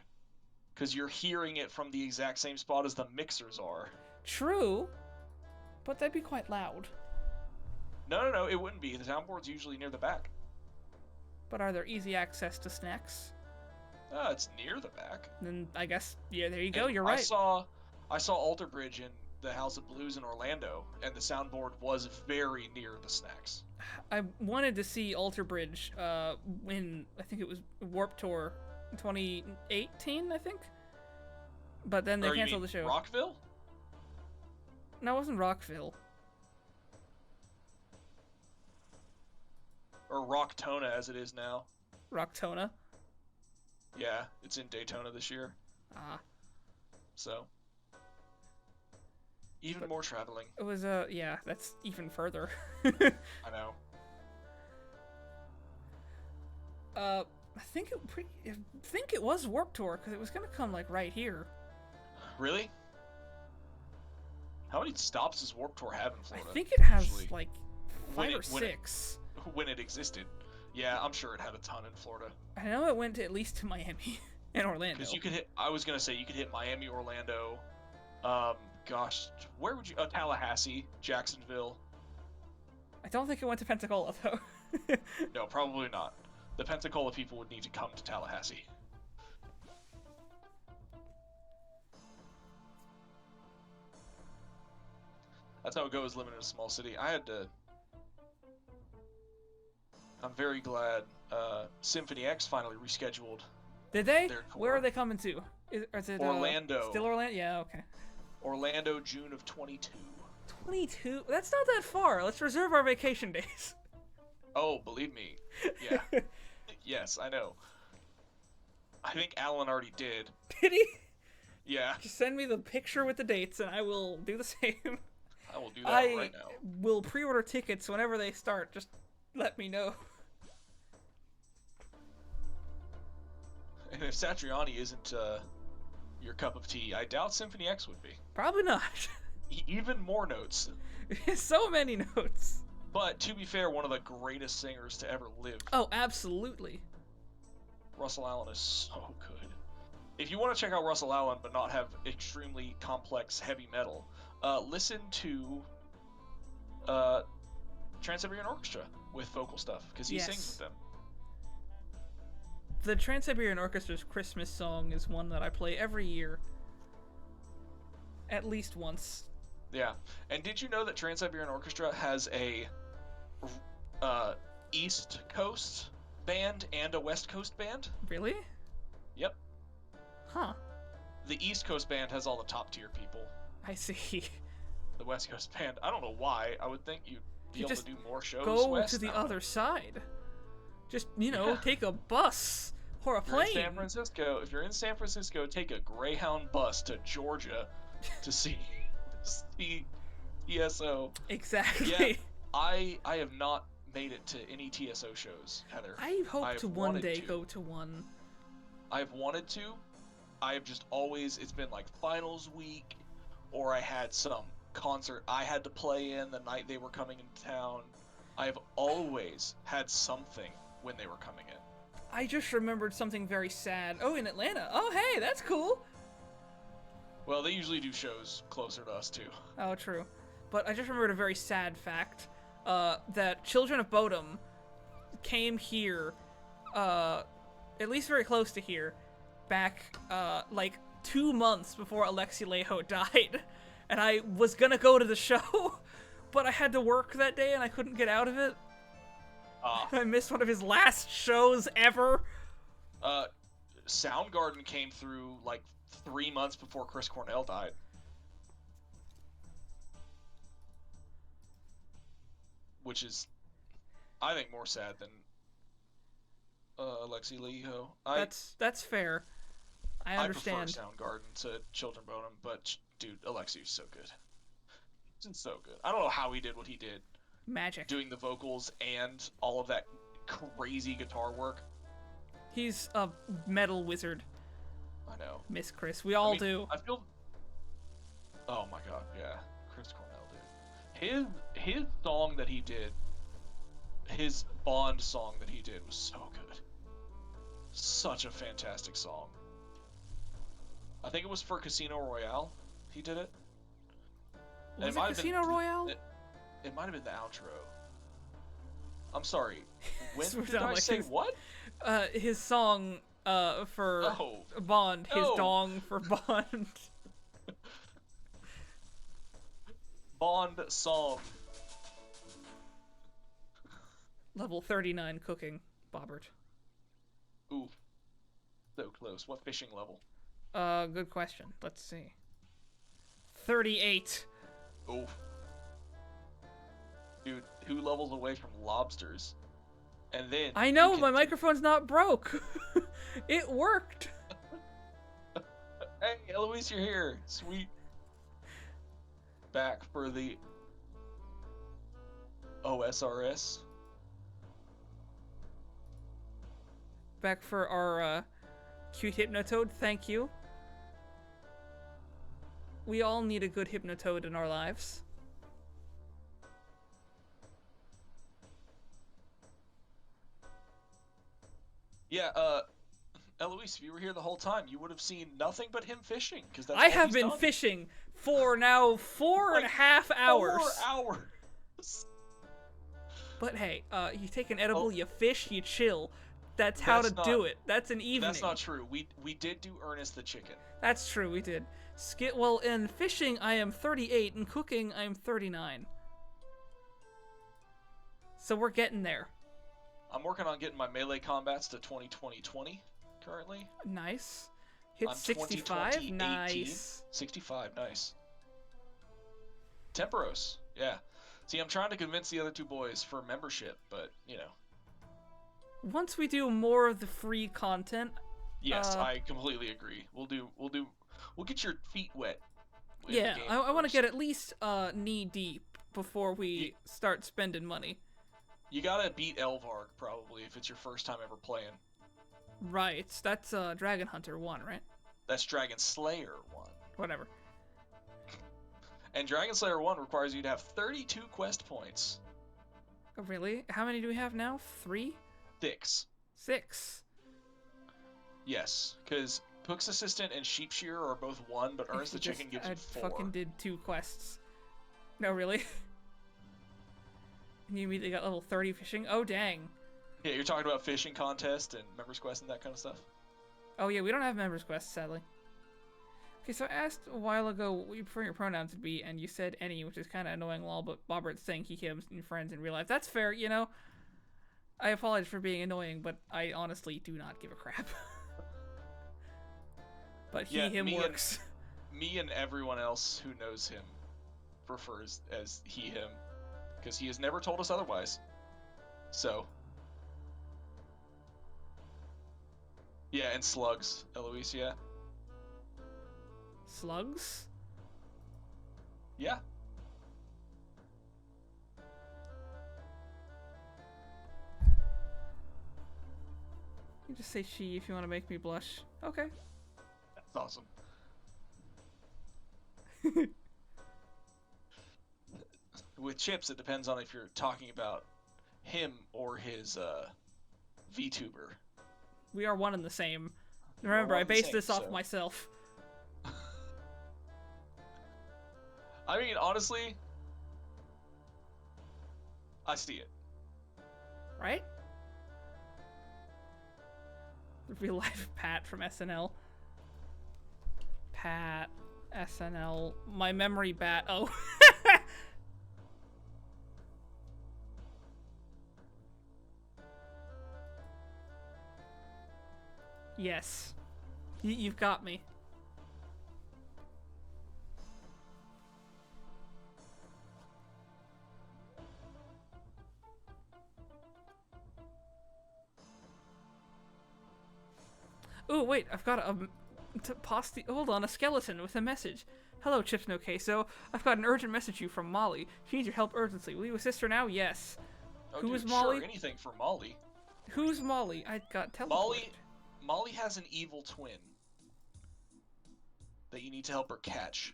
Because you're hearing it from the exact same spot as the mixers are. True. But that'd be quite loud. No, it wouldn't be. The soundboard's usually near the back. But are there easy access to snacks? It's near the back. Then I guess, yeah, there you go. And You're I right. saw I saw Alter Bridge in the House of Blues in Orlando, and the soundboard was very near the snacks. I wanted to see Alter Bridge when I think it was Warp Tour 2018, I think. But then they Or you canceled mean the show. Rockville? No, it wasn't Rockville. Or Rocktona as it is now. Rocktona. Yeah, it's in Daytona this year. Ah. So even more traveling. It was yeah, that's even further. I know. I think it was Warp Tour because it was gonna come like right here. Really? How many stops does Warp Tour have in Florida? I think it has usually? like five or six. When it existed. Yeah, I'm sure it had a ton in Florida. I know it went to at least to Miami and Orlando. Because you could hit. I was gonna say you could hit Miami, Orlando. Gosh, where would you? Tallahassee, Jacksonville. I don't think it went to Pensacola though. No, probably not. The Pensacola people would need to come to Tallahassee. That's how it goes living in a small city. I'm very glad Symphony X finally rescheduled. Did they? Their tour. Where are they coming to? Is it Orlando. Still Orlando? Yeah, okay. Orlando, June of 22. 22? That's not that far. Let's reserve our vacation days. Oh, believe me. Yeah. Yes, I know. I think Alan already did. Did he? Yeah. Just send me the picture with the dates and I will do the same. I will do that right now. I will pre-order tickets whenever they start. Just let me know. And if Satriani isn't your cup of tea, I doubt Symphony X would be. Probably not. Even more notes. So many notes. But to be fair, one of the greatest singers to ever live. Oh, absolutely. Russell Allen is so good. If you want to check out Russell Allen but not have extremely complex heavy metal, listen to Trans-Siberian Orchestra with vocal stuff, because he sings with them. The Trans-Siberian Orchestra's Christmas song is one that I play every year. At least once. Yeah. And did you know that Trans-Siberian Orchestra has a East Coast band and a West Coast band? Really? Yep. Huh. The East Coast band has all the top tier people. I see. The West Coast band, I don't know why. I would think you'd be able to do more shows go west to the now. other side. Just, take a bus or a plane. If you're in San Francisco, if you're in San Francisco, take a Greyhound bus to Georgia to see TSO. Exactly. Yeah, I have not made it to any TSO shows, Heather. I hope to one day go to one. I've wanted to. I've just always, it's been like finals week, or I had some concert I had to play in the night they were coming into town. I've always had something when they were coming in. I just remembered something very sad. Oh, in Atlanta. Oh, hey, that's cool. Well, they usually do shows closer to us, too. Oh, true. But I just remembered a very sad fact, that Children of Bodom came here, at least very close to here, back, like 2 months before Alexi Laiho died. And I was gonna go to the show, but I had to work that day and I couldn't get out of it. I missed one of his last shows ever. Soundgarden came through like 3 months before Chris Cornell died. Which is, I think, more sad than Alexi Laiho. That's fair. I understand. I prefer Soundgarden to Children of Bodom, but dude, Alexi's so good. He's so good. I don't know how he did what he did. Magic. Doing the vocals and all of that crazy guitar work. He's a metal wizard. I know. Miss Chris. We all do. I feel. Oh my god, yeah. Chris Cornell, dude. His song that he did, his Bond song that he did was so good. Such a fantastic song. I think it was for Casino Royale. He did it. Was it Casino Royale? It might have been the outro. I'm sorry. When So did I say what? His song for Oh, Bond, his no! dong for Bond. Bond song. Level 39 cooking, Bobbert. Ooh, so close. What fishing level? Good question. Let's see. 38. Ooh, dude, 2 levels away from lobsters. And then I you know, can my do. microphone's not broke. It worked. Hey, Eloise, you're here. Sweet. Back for the OSRS. Back for our cute Hypnotoad, thank you. We all need a good Hypnotoad in our lives. Yeah, Eloise, if you were here the whole time, you would have seen nothing but him fishing, because that's I all have he's been done. fishing for now four and Like a half 4 hours. hours. But hey, you take an edible, Oh, you fish, you chill. That's how to that's not do it. That's an that's evening. not true. We did do Ernest the chicken. That's true, we did. Well, in fishing, I am 38, and cooking, I am 39. So we're getting there. I'm working on getting my melee combats to 20-20-20 currently. Nice. Hit I'm 65. 20-20-18. Nice. 65, nice. Temporos, yeah. See, I'm trying to convince the other 2 boys for membership, but, you know. Once we do more of the free content, Yes, I completely agree. We'll get your feet wet in the yeah, game I want to first. get at least knee deep before we start spending money. You gotta beat Elvarg, probably, if it's your first time ever playing. Right, that's Dragon Hunter 1, right? That's Dragon Slayer 1. Whatever. And Dragon Slayer 1 requires you to have 32 quest points. Oh, really? How many do we have now? 3? 6. 6. Yes, because Pook's Assistant and Sheep Shearer are both 1, but Ernest the Chicken gives you 4. fucking did 2 quests. No, really? And you immediately got level 30 fishing? Oh, dang. Yeah, you're talking about fishing contest and members quest and that kind of stuff? Oh, yeah, we don't have members quests, sadly. Okay, so I asked a while ago what you prefer your pronouns to be, and you said any, which is kind of annoying, lol, but Bobbert's saying he, him, and friends in real life. That's fair, you know? I apologize for being annoying, but I honestly do not give a crap. But he, Yeah, him works. Me and everyone else who knows him prefers as he, him, because he has never told us otherwise. So. Yeah, and slugs, Eloise, yeah. Slugs? Yeah. You just say she if you want to make me blush. Okay. That's awesome. With Chips, it depends on if you're talking about him or his VTuber. We are one and the same. Remember, I based this off myself. I mean, honestly, I see it. Right? The real life Pat from SNL. Pat, SNL, my memory bat. Oh. Yes. You've got me. Oh, wait, I've got a hold on, a skeleton with a message. Hello, Chips No Queso. I've got an urgent message to you from Molly. She needs your help urgently. Will you assist her now? Yes. Oh, Who is dude, Molly? Sure, anything for Molly. Who's Molly? I got teleported. Molly has an evil twin that you need to help her catch.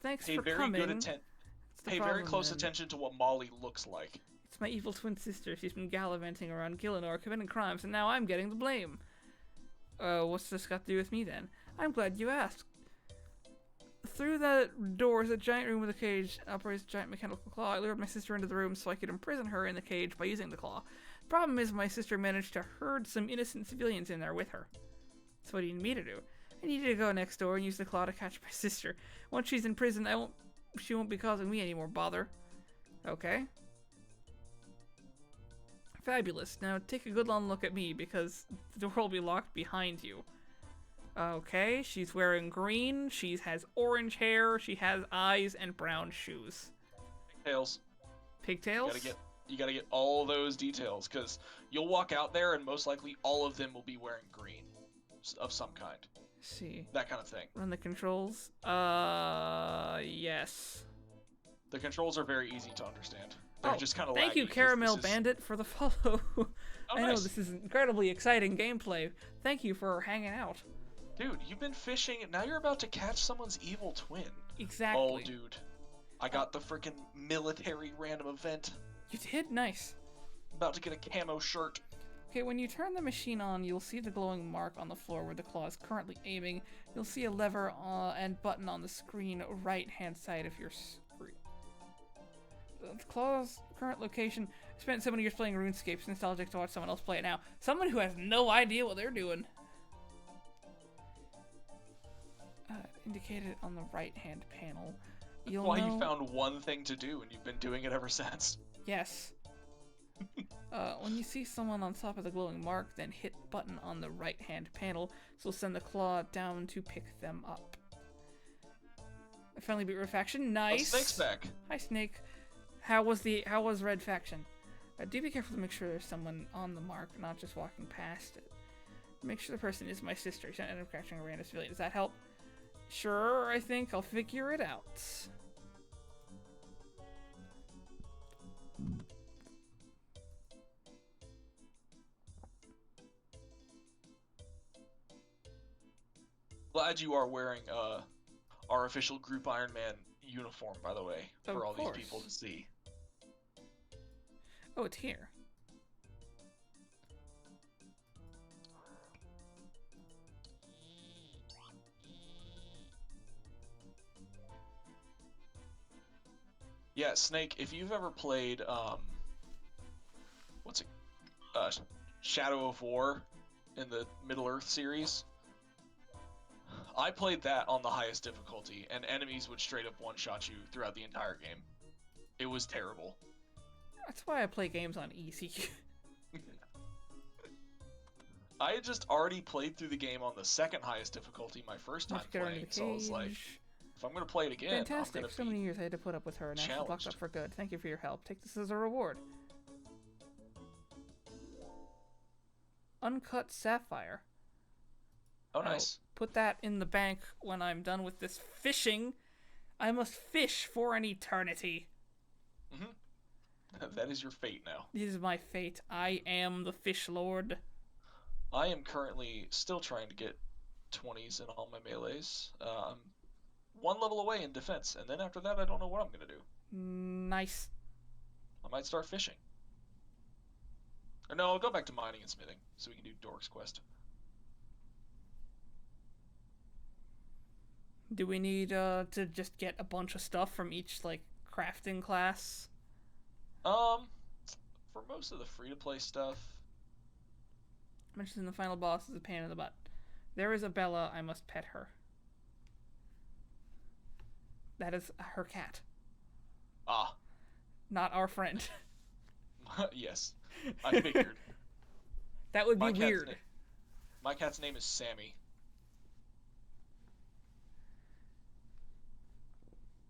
Thanks Pay for very coming. Pay very close attention to what Molly looks like. It's my evil twin sister. She's been gallivanting around Gillinor, committing crimes, and now I'm getting the blame. What's this got to do with me then? I'm glad you asked. Through that door is a giant room with a cage. Operates a giant mechanical claw. I lured my sister into the room so I could imprison her in the cage by using the claw. Problem is, my sister managed to herd some innocent civilians in there with her. That's what he needed me to do. I needed to go next door and use the claw to catch my sister. Once she's in prison, she won't be causing me any more bother. Okay. Fabulous. Now take a good long look at me, because the door will be locked behind you. Okay, she's wearing green, she has orange hair, she has eyes, and brown shoes. Pigtails. Pigtails? You gotta get all those details, because you'll walk out there and most likely all of them will be wearing green of some kind. Let's see. That kind of thing. Run the controls. Yes. The controls are very easy to understand. They're just kind of thank you, Caramel Bandit, for the follow. I know this is incredibly exciting gameplay. Thank you for hanging out. Dude, you've been fishing, and now you're about to catch someone's evil twin. Exactly. Oh, dude. I got the freaking military random event. You did? Nice. About to get a camo shirt. Okay, when you turn the machine on, you'll see the glowing mark on the floor where the claw is currently aiming. You'll see a lever and button on the screen right-hand side of your screen. The claw's current location. I spent so many years playing RuneScape, it's nostalgic to watch someone else play it now. Someone who has no idea what they're doing. Indicated on the right-hand panel. That's why you found one thing to do, and you've been doing it ever since. Yes. When you see someone on top of the glowing mark, then hit button on the right-hand panel, so send the claw down to pick them up. A friendly beat Red Faction, nice. Oh, Snake's back. Hi, Snake. How was Red Faction? Do be careful to make sure there's someone on the mark, not just walking past it. Make sure the person is my sister. You shouldn't end up catching a random civilian. Does that help? Sure, I think I'll figure it out. Glad you are wearing our official Group Iron Man uniform, by the way, for all these people to see. Oh, it's here. Yeah, Snake, if you've ever played, Shadow of War in the Middle-earth series, I played that on the highest difficulty, and enemies would straight up one-shot you throughout the entire game. It was terrible. That's why I play games on easy. I had just already played through the game on the second highest difficulty my first time playing, so I was like, if I'm going to play it again, fantastic. I'm going to So many years I had to put up with her, and now she's locked up for good. Thank you for your help. Take this as a reward. Uncut sapphire. Oh, nice. I'll put that in the bank when I'm done with this fishing. I must fish for an eternity. That is your fate now. This is my fate. I am the fish lord. I am currently still trying to get 20s in all my melees. I'm one level away in defense, and then after that, I don't know what I'm going to do. Nice. I might start fishing. Or no, I'll go back to mining and smithing, so we can do Dork's Quest. Do we need to just get a bunch of stuff from each, like, crafting class? For most of the free-to-play stuff... Mentioned in the final boss is a pain in the butt. There is a Bella, I must pet her. That is her cat. Ah. Not our friend. Yes, I figured. That would be weird. My cat's name is Sammy.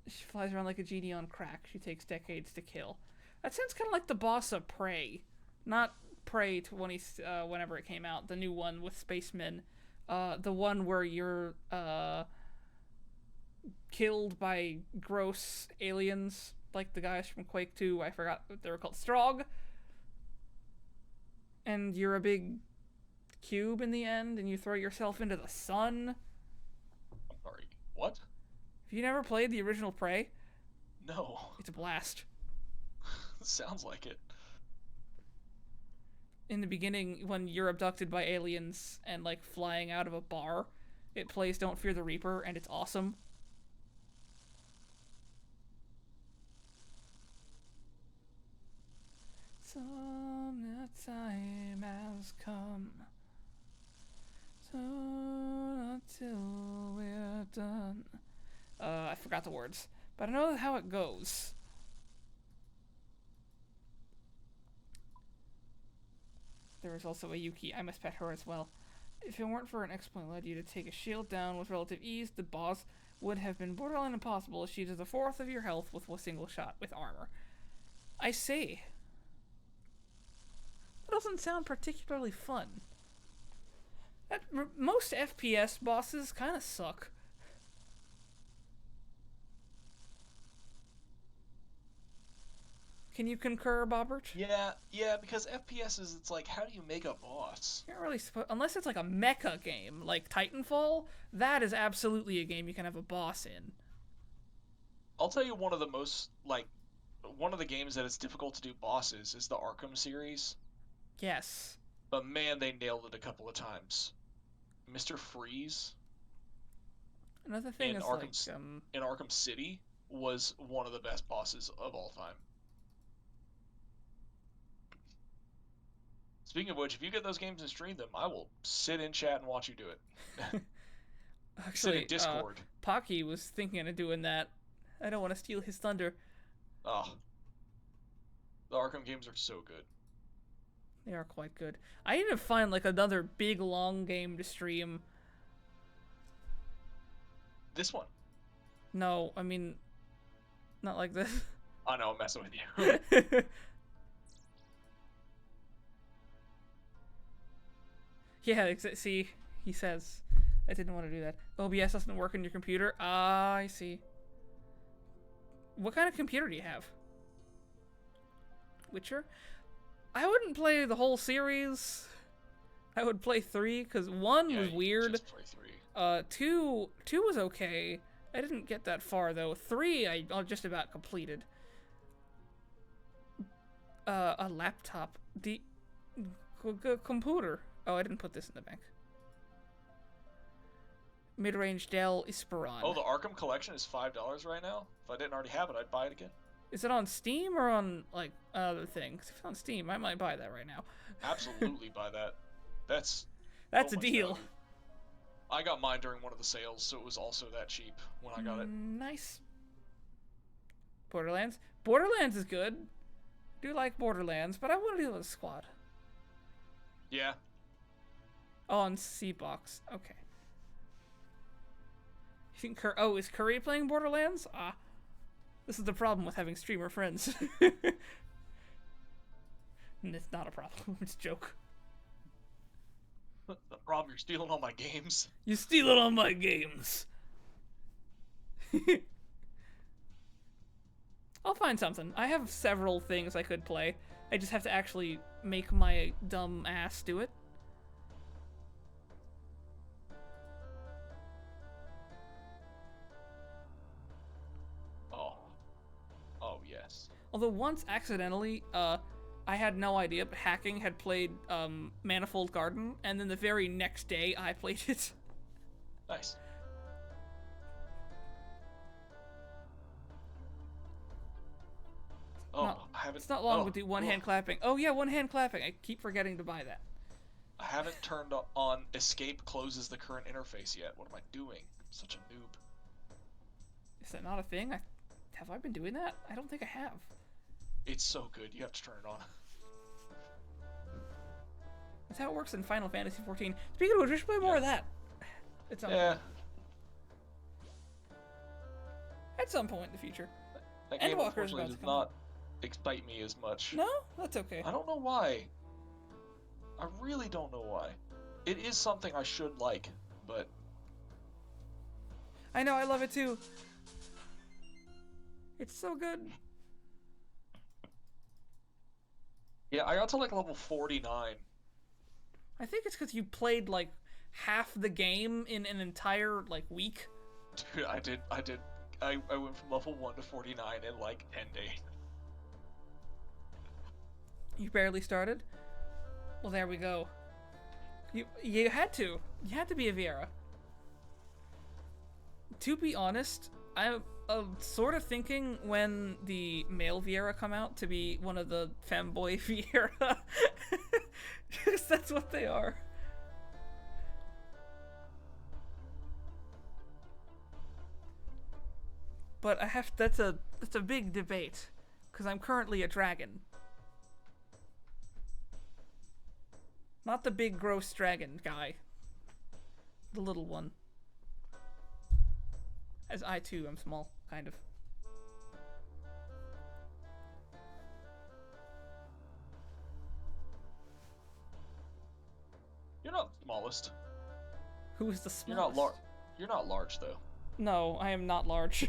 She flies around like a genie on crack. She takes decades to kill. That sounds kind of like the boss of Prey. Not Prey 20, whenever it came out. The new one with spacemen. The one where you're killed by gross aliens, like the guys from Quake 2. I forgot what they were called. Strogg. And you're a big cube in the end, and you throw yourself into the sun. I'm sorry, what? Have you never played the original Prey? No. It's a blast. Sounds like it. In the beginning, when you're abducted by aliens and, like, flying out of a bar, it plays Don't Fear the Reaper, and it's awesome. Some time has come. So until we're done. I forgot the words, but I know how it goes. There is also a Yuki. I must pet her as well. If it weren't for an exploit led you to take a shield down with relative ease, the boss would have been borderline impossible as she does a fourth of your health with a single shot with armor. I say. That doesn't sound particularly fun. Most FPS bosses kind of suck. Can you concur, Bobbert? Yeah, because FPSs, it's like, how do you make a boss? You're not really unless it's like a mecha game, like Titanfall. That is absolutely a game you can have a boss in. I'll tell you one of the most, like, one of the games that it's difficult to do bosses is the Arkham series. Yes. But man, they nailed it a couple of times. Mr. Freeze Another thing is in Arkham City was one of the best bosses of all time. Speaking of which, if you get those games and stream them, I will sit in chat and watch you do it. Actually, sit in Discord. Pocky was thinking of doing that. I don't want to steal his thunder. Oh. The Arkham games are so good. They are quite good. I need to find like another big long game to stream. This one? No, I mean, not like this. I know, I'm messing with you. Yeah, see, he says, I didn't want to do that. OBS doesn't work on your computer? Ah, I see. What kind of computer do you have? Witcher? I wouldn't play the whole series. I would play 3, because 1 was weird. Just play 3. 2 was okay. I didn't get that far, though. 3, I just about completed. A laptop. Computer. Oh, I didn't put this in the bank. Mid-range Dell Esperon. Oh, the Arkham collection is $5 right now? If I didn't already have it, I'd buy it again. Is it on Steam or on, like, other things? If it's on Steam, I might buy that right now. Absolutely buy that. That's a deal. Value. I got mine during one of the sales, so it was also that cheap when I got it. Nice. Borderlands. Borderlands is good. I do like Borderlands, but I want to do it with a squad. Yeah. Oh, on C-Box. Okay. You think oh, is Curry playing Borderlands? Ah. This is the problem with having streamer friends. And it's not a problem. It's a joke. The problem, you're stealing all my games. You stealing all my games. I'll find something. I have several things I could play. I just have to actually make my dumb ass do it. Oh, yes. Although once accidentally, I had no idea, but Hacking had played Manifold Garden, and then the very next day I played it. Nice. I haven't. It's not long with the one-hand clapping. Oh yeah, one-hand clapping. I keep forgetting to buy that. I haven't turned on Escape closes the current interface yet. What am I doing? I'm such a noob. Is that not a thing? Have I been doing that? I don't think I have. It's so good. You have to turn it on. That's how it works in Final Fantasy XIV. Speaking of which, we should play more of that. At some point in the future. That game, Endwalker's about unfortunately, to does come not excite me as much. No? That's okay. I don't know why. I really don't know why. It is something I should like, but... I know, I love it too. It's so good. Yeah, I got to like level 49. I think it's because you played like half the game in an entire like week. Dude, I did. I went from level 1 to 49 in like 10 days. You barely started? Well, there we go. You had to. You had to be a Viera. To be honest, I'm sort of thinking when the male Vieira come out to be one of the femboy Vieira. Because that's what they are. But that's a big debate because I'm currently a dragon. Not the big gross dragon guy. The little one. As I too am small, kind of. You're not the smallest. Who is the You're not smallest? large. You're not large though. No, I am not large.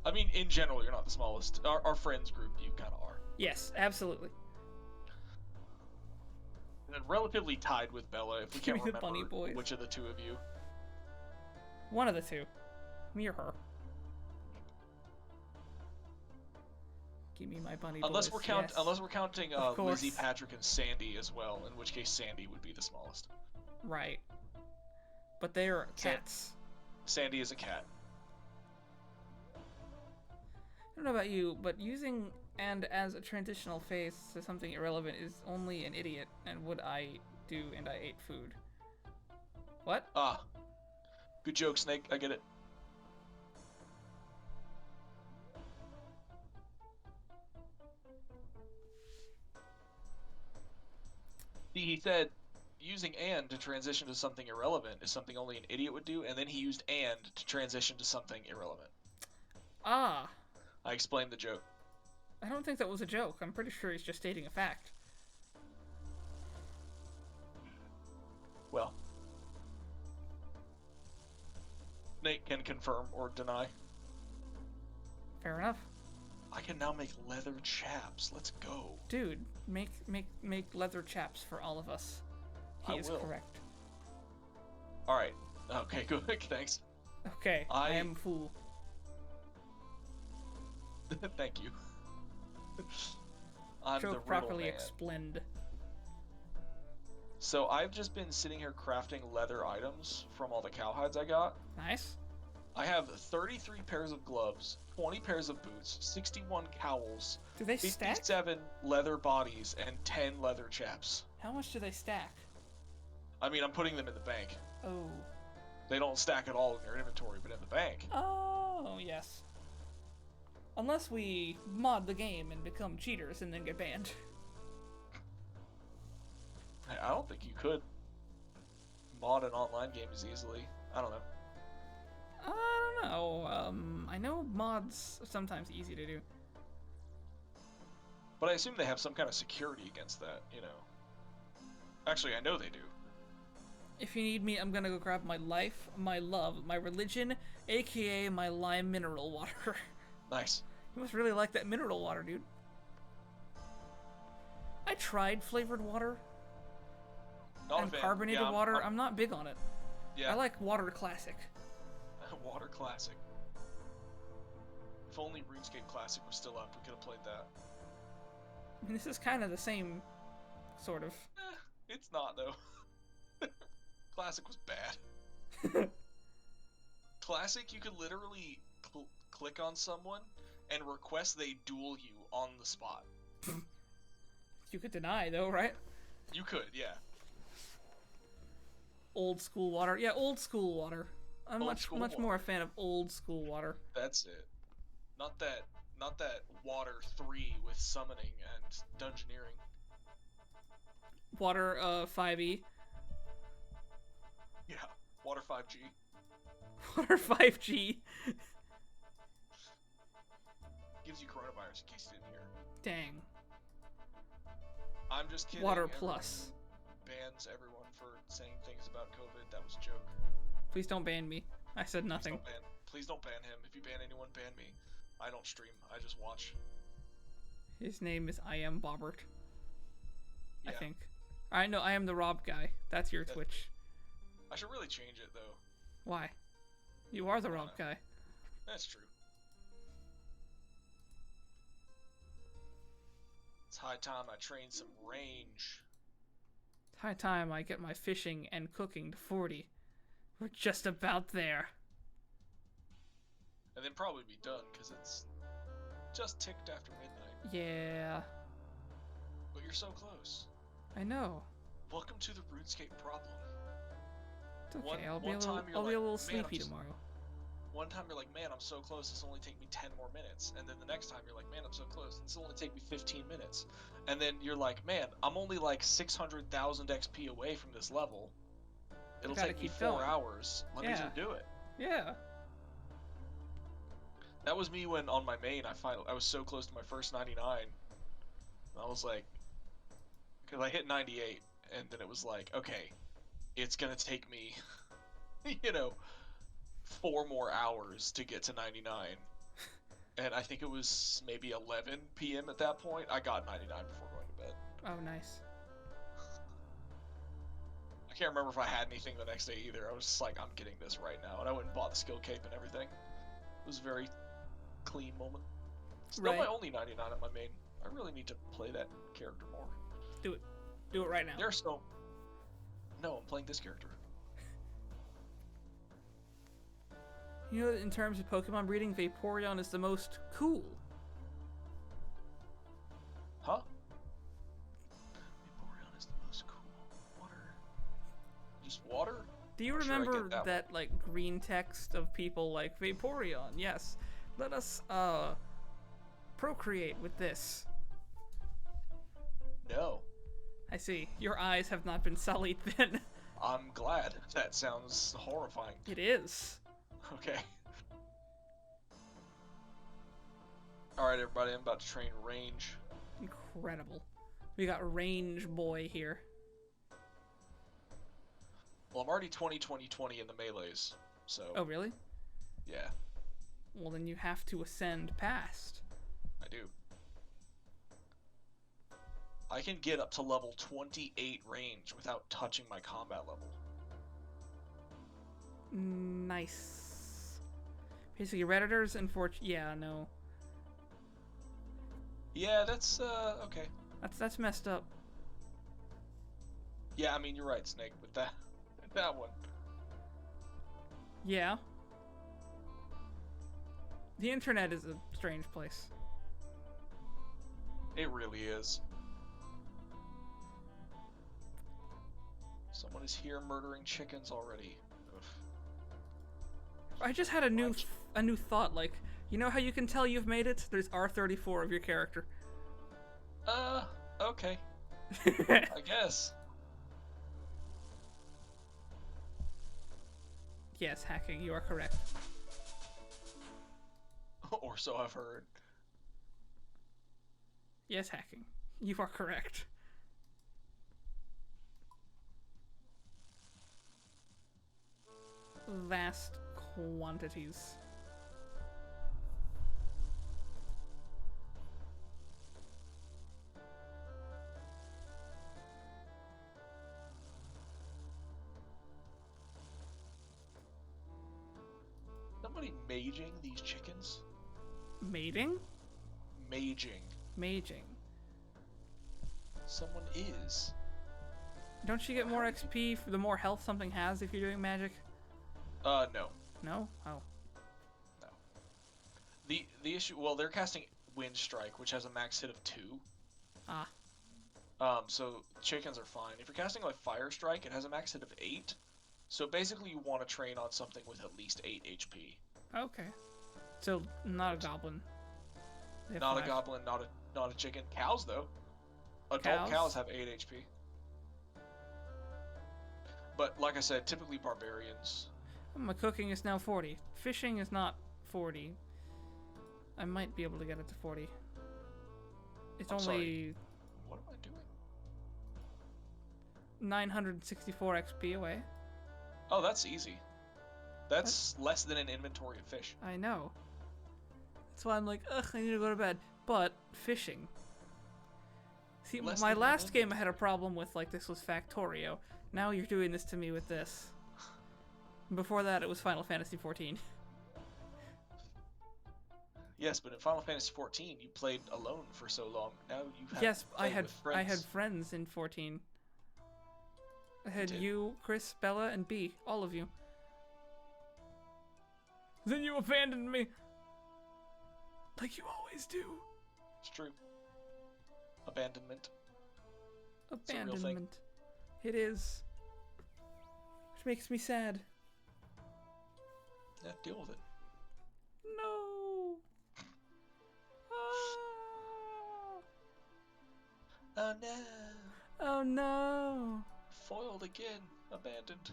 I mean, in general, you're not the smallest. Our friends group, you kind of are. Yes, absolutely. And relatively tied with Bella, if we Give can't me the bunny remember boys. which of the two of you. One of the two. Me or her. Give me my bunny Unless boys. we're Yes. unless we're counting Of course. Lizzie, Patrick, and Sandy as well, in which case Sandy would be the smallest. Right. But they are cats. Sandy is a cat. I don't know about you, but using and as a transitional phase to something irrelevant is only an idiot, and what I do and I ate food. What? Ah. Good joke, Snake. I get it. He said using and to transition to something irrelevant is something only an idiot would do, and then he used and to transition to something irrelevant. Ah. I explained the joke. I don't think that was a joke. I'm pretty sure he's just stating a fact. Well. Snake can confirm or deny. Fair enough. I can now make leather chaps. Let's go. Dude, make leather chaps for all of us. He is will. correct. Alright. Okay, good. Thanks. Okay, I am a fool. Thank you. I'm the Joke riddle properly man. explained. So I've just been sitting here crafting leather items from all the cowhides I got. Nice. I have 33 pairs of gloves, 20 pairs of boots, 61 cowls, Do they stack? 57 leather bodies, and 10 leather chaps. How much do they stack? I mean, I'm putting them in the bank. Oh. They don't stack at all in your inventory, but in the bank. Oh, yes. Unless we mod the game and become cheaters and then get banned. I don't think you could mod an online game as easily. I don't know. I don't know. I know mods are sometimes easy to do. But I assume they have some kind of security against that, you know. Actually, I know they do. If you need me, I'm gonna go grab my life, my love, my religion, aka my lime mineral water. Nice. You must really like that mineral water, dude. I tried flavored water Not and a fan. carbonated Yeah, water. I'm not big on it. Yeah. I like water classic. Water Classic. If only RuneScape Classic was still up, we could have played that. I mean, this is kind of the same, sort of. It's not, though. Classic was bad. Classic, you could literally click on someone and request they duel you on the spot. You could deny, though, right? You could, yeah. Old school water. Yeah, old school water. I'm Old much school more a fan of old school water. That's it. Not that Water 3 with summoning and dungeoneering. Water 5e. Yeah, Water 5G. Water 5G. Gives you coronavirus in case you didn't hear. Dang. I'm just kidding. Water Everyone plus. bans everyone for saying things about COVID. That was a joke. Please don't ban me. I said nothing. Please don't ban him. If you ban anyone, ban me. I don't stream. I just watch. His name is I am Bobbert. Yeah. I think. I know I am the Rob guy. That's your Twitch. I should really change it though. Why? You are the Rob guy. That's true. It's high time I train some range. It's high time I get my fishing and cooking to 40. We're just about there. it'd probably be done because it's just ticked after midnight. Yeah. But you're so close. I know. Welcome to the RuneScape problem. It's okay. I'll be one time you're a like, little man, sleepy tomorrow. One time you're like, man, I'm so close, this will only take me 10 more minutes. And then the next time you're like, man, I'm so close, this will only take me 15 minutes. And then you're like, man, I'm only like 600,000 XP away from this level. It'll Gotta take me keep 4 going. hours. Let me Yeah. just do it. Yeah. That was me when on my main, I was so close to my first 99. I was like, because I hit 98, and then it was like, okay, it's gonna take me, you know, 4 more hours to get to 99. And I think it was maybe 11 p.m. at that point. I got 99 before going to bed. Oh, nice. I can't remember if I had anything the next day either. I was just like, I'm getting this right now. And I went and bought the skill cape and everything. It was a very clean moment. Still Right. my only 99 on my main. I really need to play that character more. Do it. Do it right now. There's no... No, I'm playing this character. You know, in terms of Pokemon breeding, Vaporeon is the most cool. Huh? Vaporeon is the most cool. Water. Just water? Do you I'm sure I remember get that like green text of people like Vaporeon? Yes. Let us procreate with this. No. I see. Your eyes have not been sullied then. I'm glad. That sounds horrifying. It is. Okay. Alright, everybody, I'm about to train range. Incredible. We got Range Boy here. Well, I'm already 20-20-20 in the melees, so... Oh, really? Yeah, Well, then you have to ascend past. I do. I can get up to level 28 range without touching my combat level. Nice. Basically, Redditors and yeah, no. Yeah, that's, okay. That's messed up. Yeah, I mean, you're right, Snake, with that one. Yeah. The internet is a strange place. It really is. Someone is here murdering chickens already. Ugh. I just had a new thought. Like, you know how you can tell you've made it? There's R34 of your character. Okay. I guess. Yes, hacking. You are correct. Or so I've heard. Yes, hacking. You are correct. Vast quantities. Somebody maging these chickens? Mating? Maging. Maging. Someone is. Don't you get more XP for the more health something has if you're doing magic? No. No? Oh. No. The issue, well, they're casting Wind Strike, which has a max hit of 2. Ah. So chickens are fine. If you're casting like Fire Strike, it has a max hit of 8. So basically you want to train on something with at least 8 HP. Okay. So, not a goblin. They have Not 5. a goblin, not a chicken. Cows, though. Adult cows have 8 HP. But like I said, typically barbarians. My cooking is now 40. Fishing is not 40. I might be able to get it to 40. It's I'm only sorry. What am I doing? 964 XP away. Oh, that's easy. That's less than an inventory of fish. I know. That's why I'm like, ugh, I need to go to bed. But fishing. See, Less my than last an game I had a problem with, like, this was Factorio. Now you're doing this to me with this. Before that, it was Final Fantasy XIV. Yes, but in Final Fantasy XIV, you played alone for so long. Now you have Yes, I played with friends. I had friends in 14. I had did. you, Chris, Bella, and B. All of you. Then you abandoned me. Like you always do. It's true. Abandonment. Abandonment. It is. Which makes me sad. Yeah, deal with it. No. Ah. Oh no. Oh no. Foiled again. Abandoned.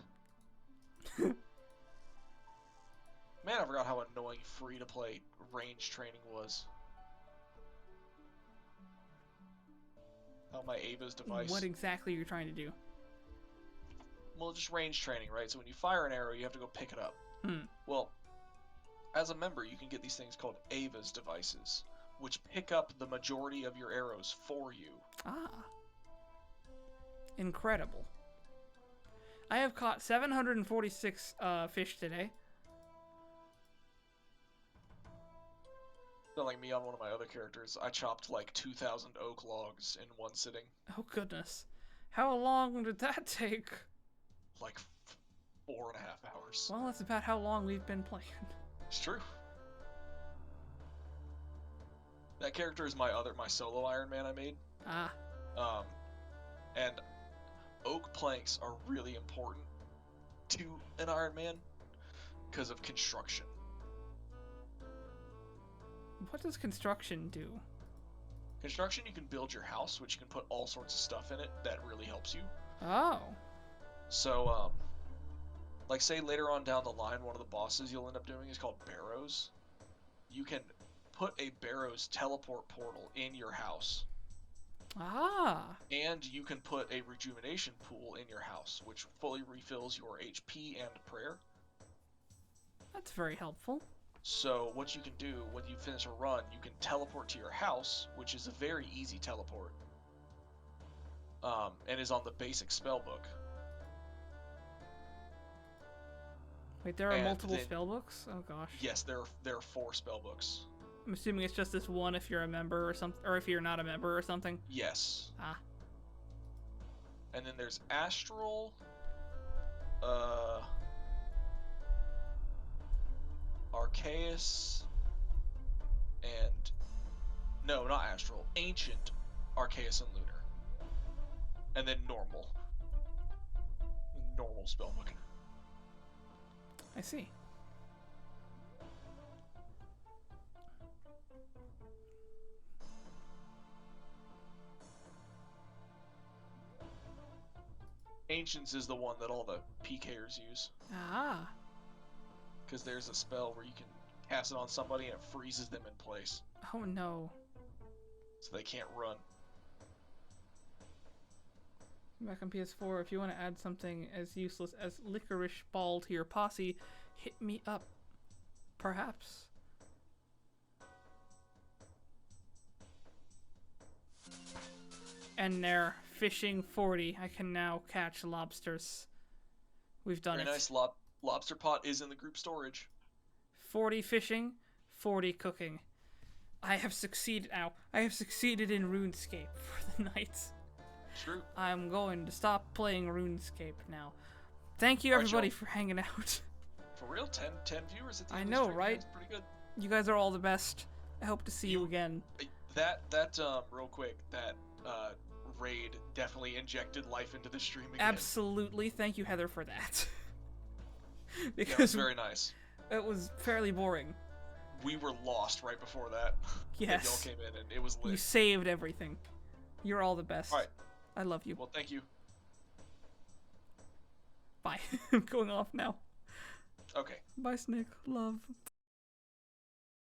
Man, I forgot how annoying free-to-play range training was. Oh, my Ava's device. What exactly are you trying to do? Well, just range training, right? So when you fire an arrow, you have to go pick it up. Well, as a member, you can get these things called Ava's devices, which pick up the majority of your arrows for you. Ah. Incredible. I have caught 746 fish today. Not like me on one of my other characters, I chopped like 2,000 oak logs in one sitting. Oh, goodness. How long did that take? Like 4.5 hours. Well, that's about how long we've been playing. It's true. That character is my solo Iron Man I made. Ah. And oak planks are really important to an Iron Man because of construction. What does construction do? Construction, you can build your house, which you can put all sorts of stuff in it that really helps you. Oh. So, like say later on down the line, one of the bosses you'll end up doing is called Barrows. You can put a Barrows teleport portal in your house. Ah. And you can put a rejuvenation pool in your house, which fully refills your HP and prayer. That's very helpful. So what you can do when you finish a run, you can teleport to your house, which is a very easy teleport, and is on the basic spellbook. Wait, there are And multiple then- spellbooks? Oh gosh. Yes, there are 4 spellbooks. I'm assuming it's just this one if you're a member or something, or if you're not a member or something. Yes. Ah. And then there's Astral, Arceus, and no, not Astral, Ancient, Arceus, and Lunar. And then Normal. Normal spellbook. I see. Ancients is the one that all the PKers use. Ah. Because there's a spell where you can cast it on somebody and it freezes them in place. Oh no. So they can't run. Back on PS4, if you want to add something as useless as licorice ball to your posse, hit me up. Perhaps. And there, fishing 40. I can now catch lobsters. We've done Very it. nice. Lobster pot is in the group storage. 40 fishing, 40 cooking. I have succeeded now. I have succeeded in RuneScape for the night. True. I'm going to stop playing RuneScape now. Thank you everybody for hanging out. For real, 10 viewers at the I end know, of the stream. right? That's pretty good. You guys are all the best. I hope to see you again. That real quick, that raid definitely injected life into the stream again. Absolutely. Thank you, Heather, for that. Yeah, it Because was very nice. it was fairly boring. We were lost right before that. Yes. Y'all came in and it was lit. You saved everything. You're all the best. Alright. I love you. Well, thank you. Bye. I'm going off now. Okay. Bye, Snake. Love.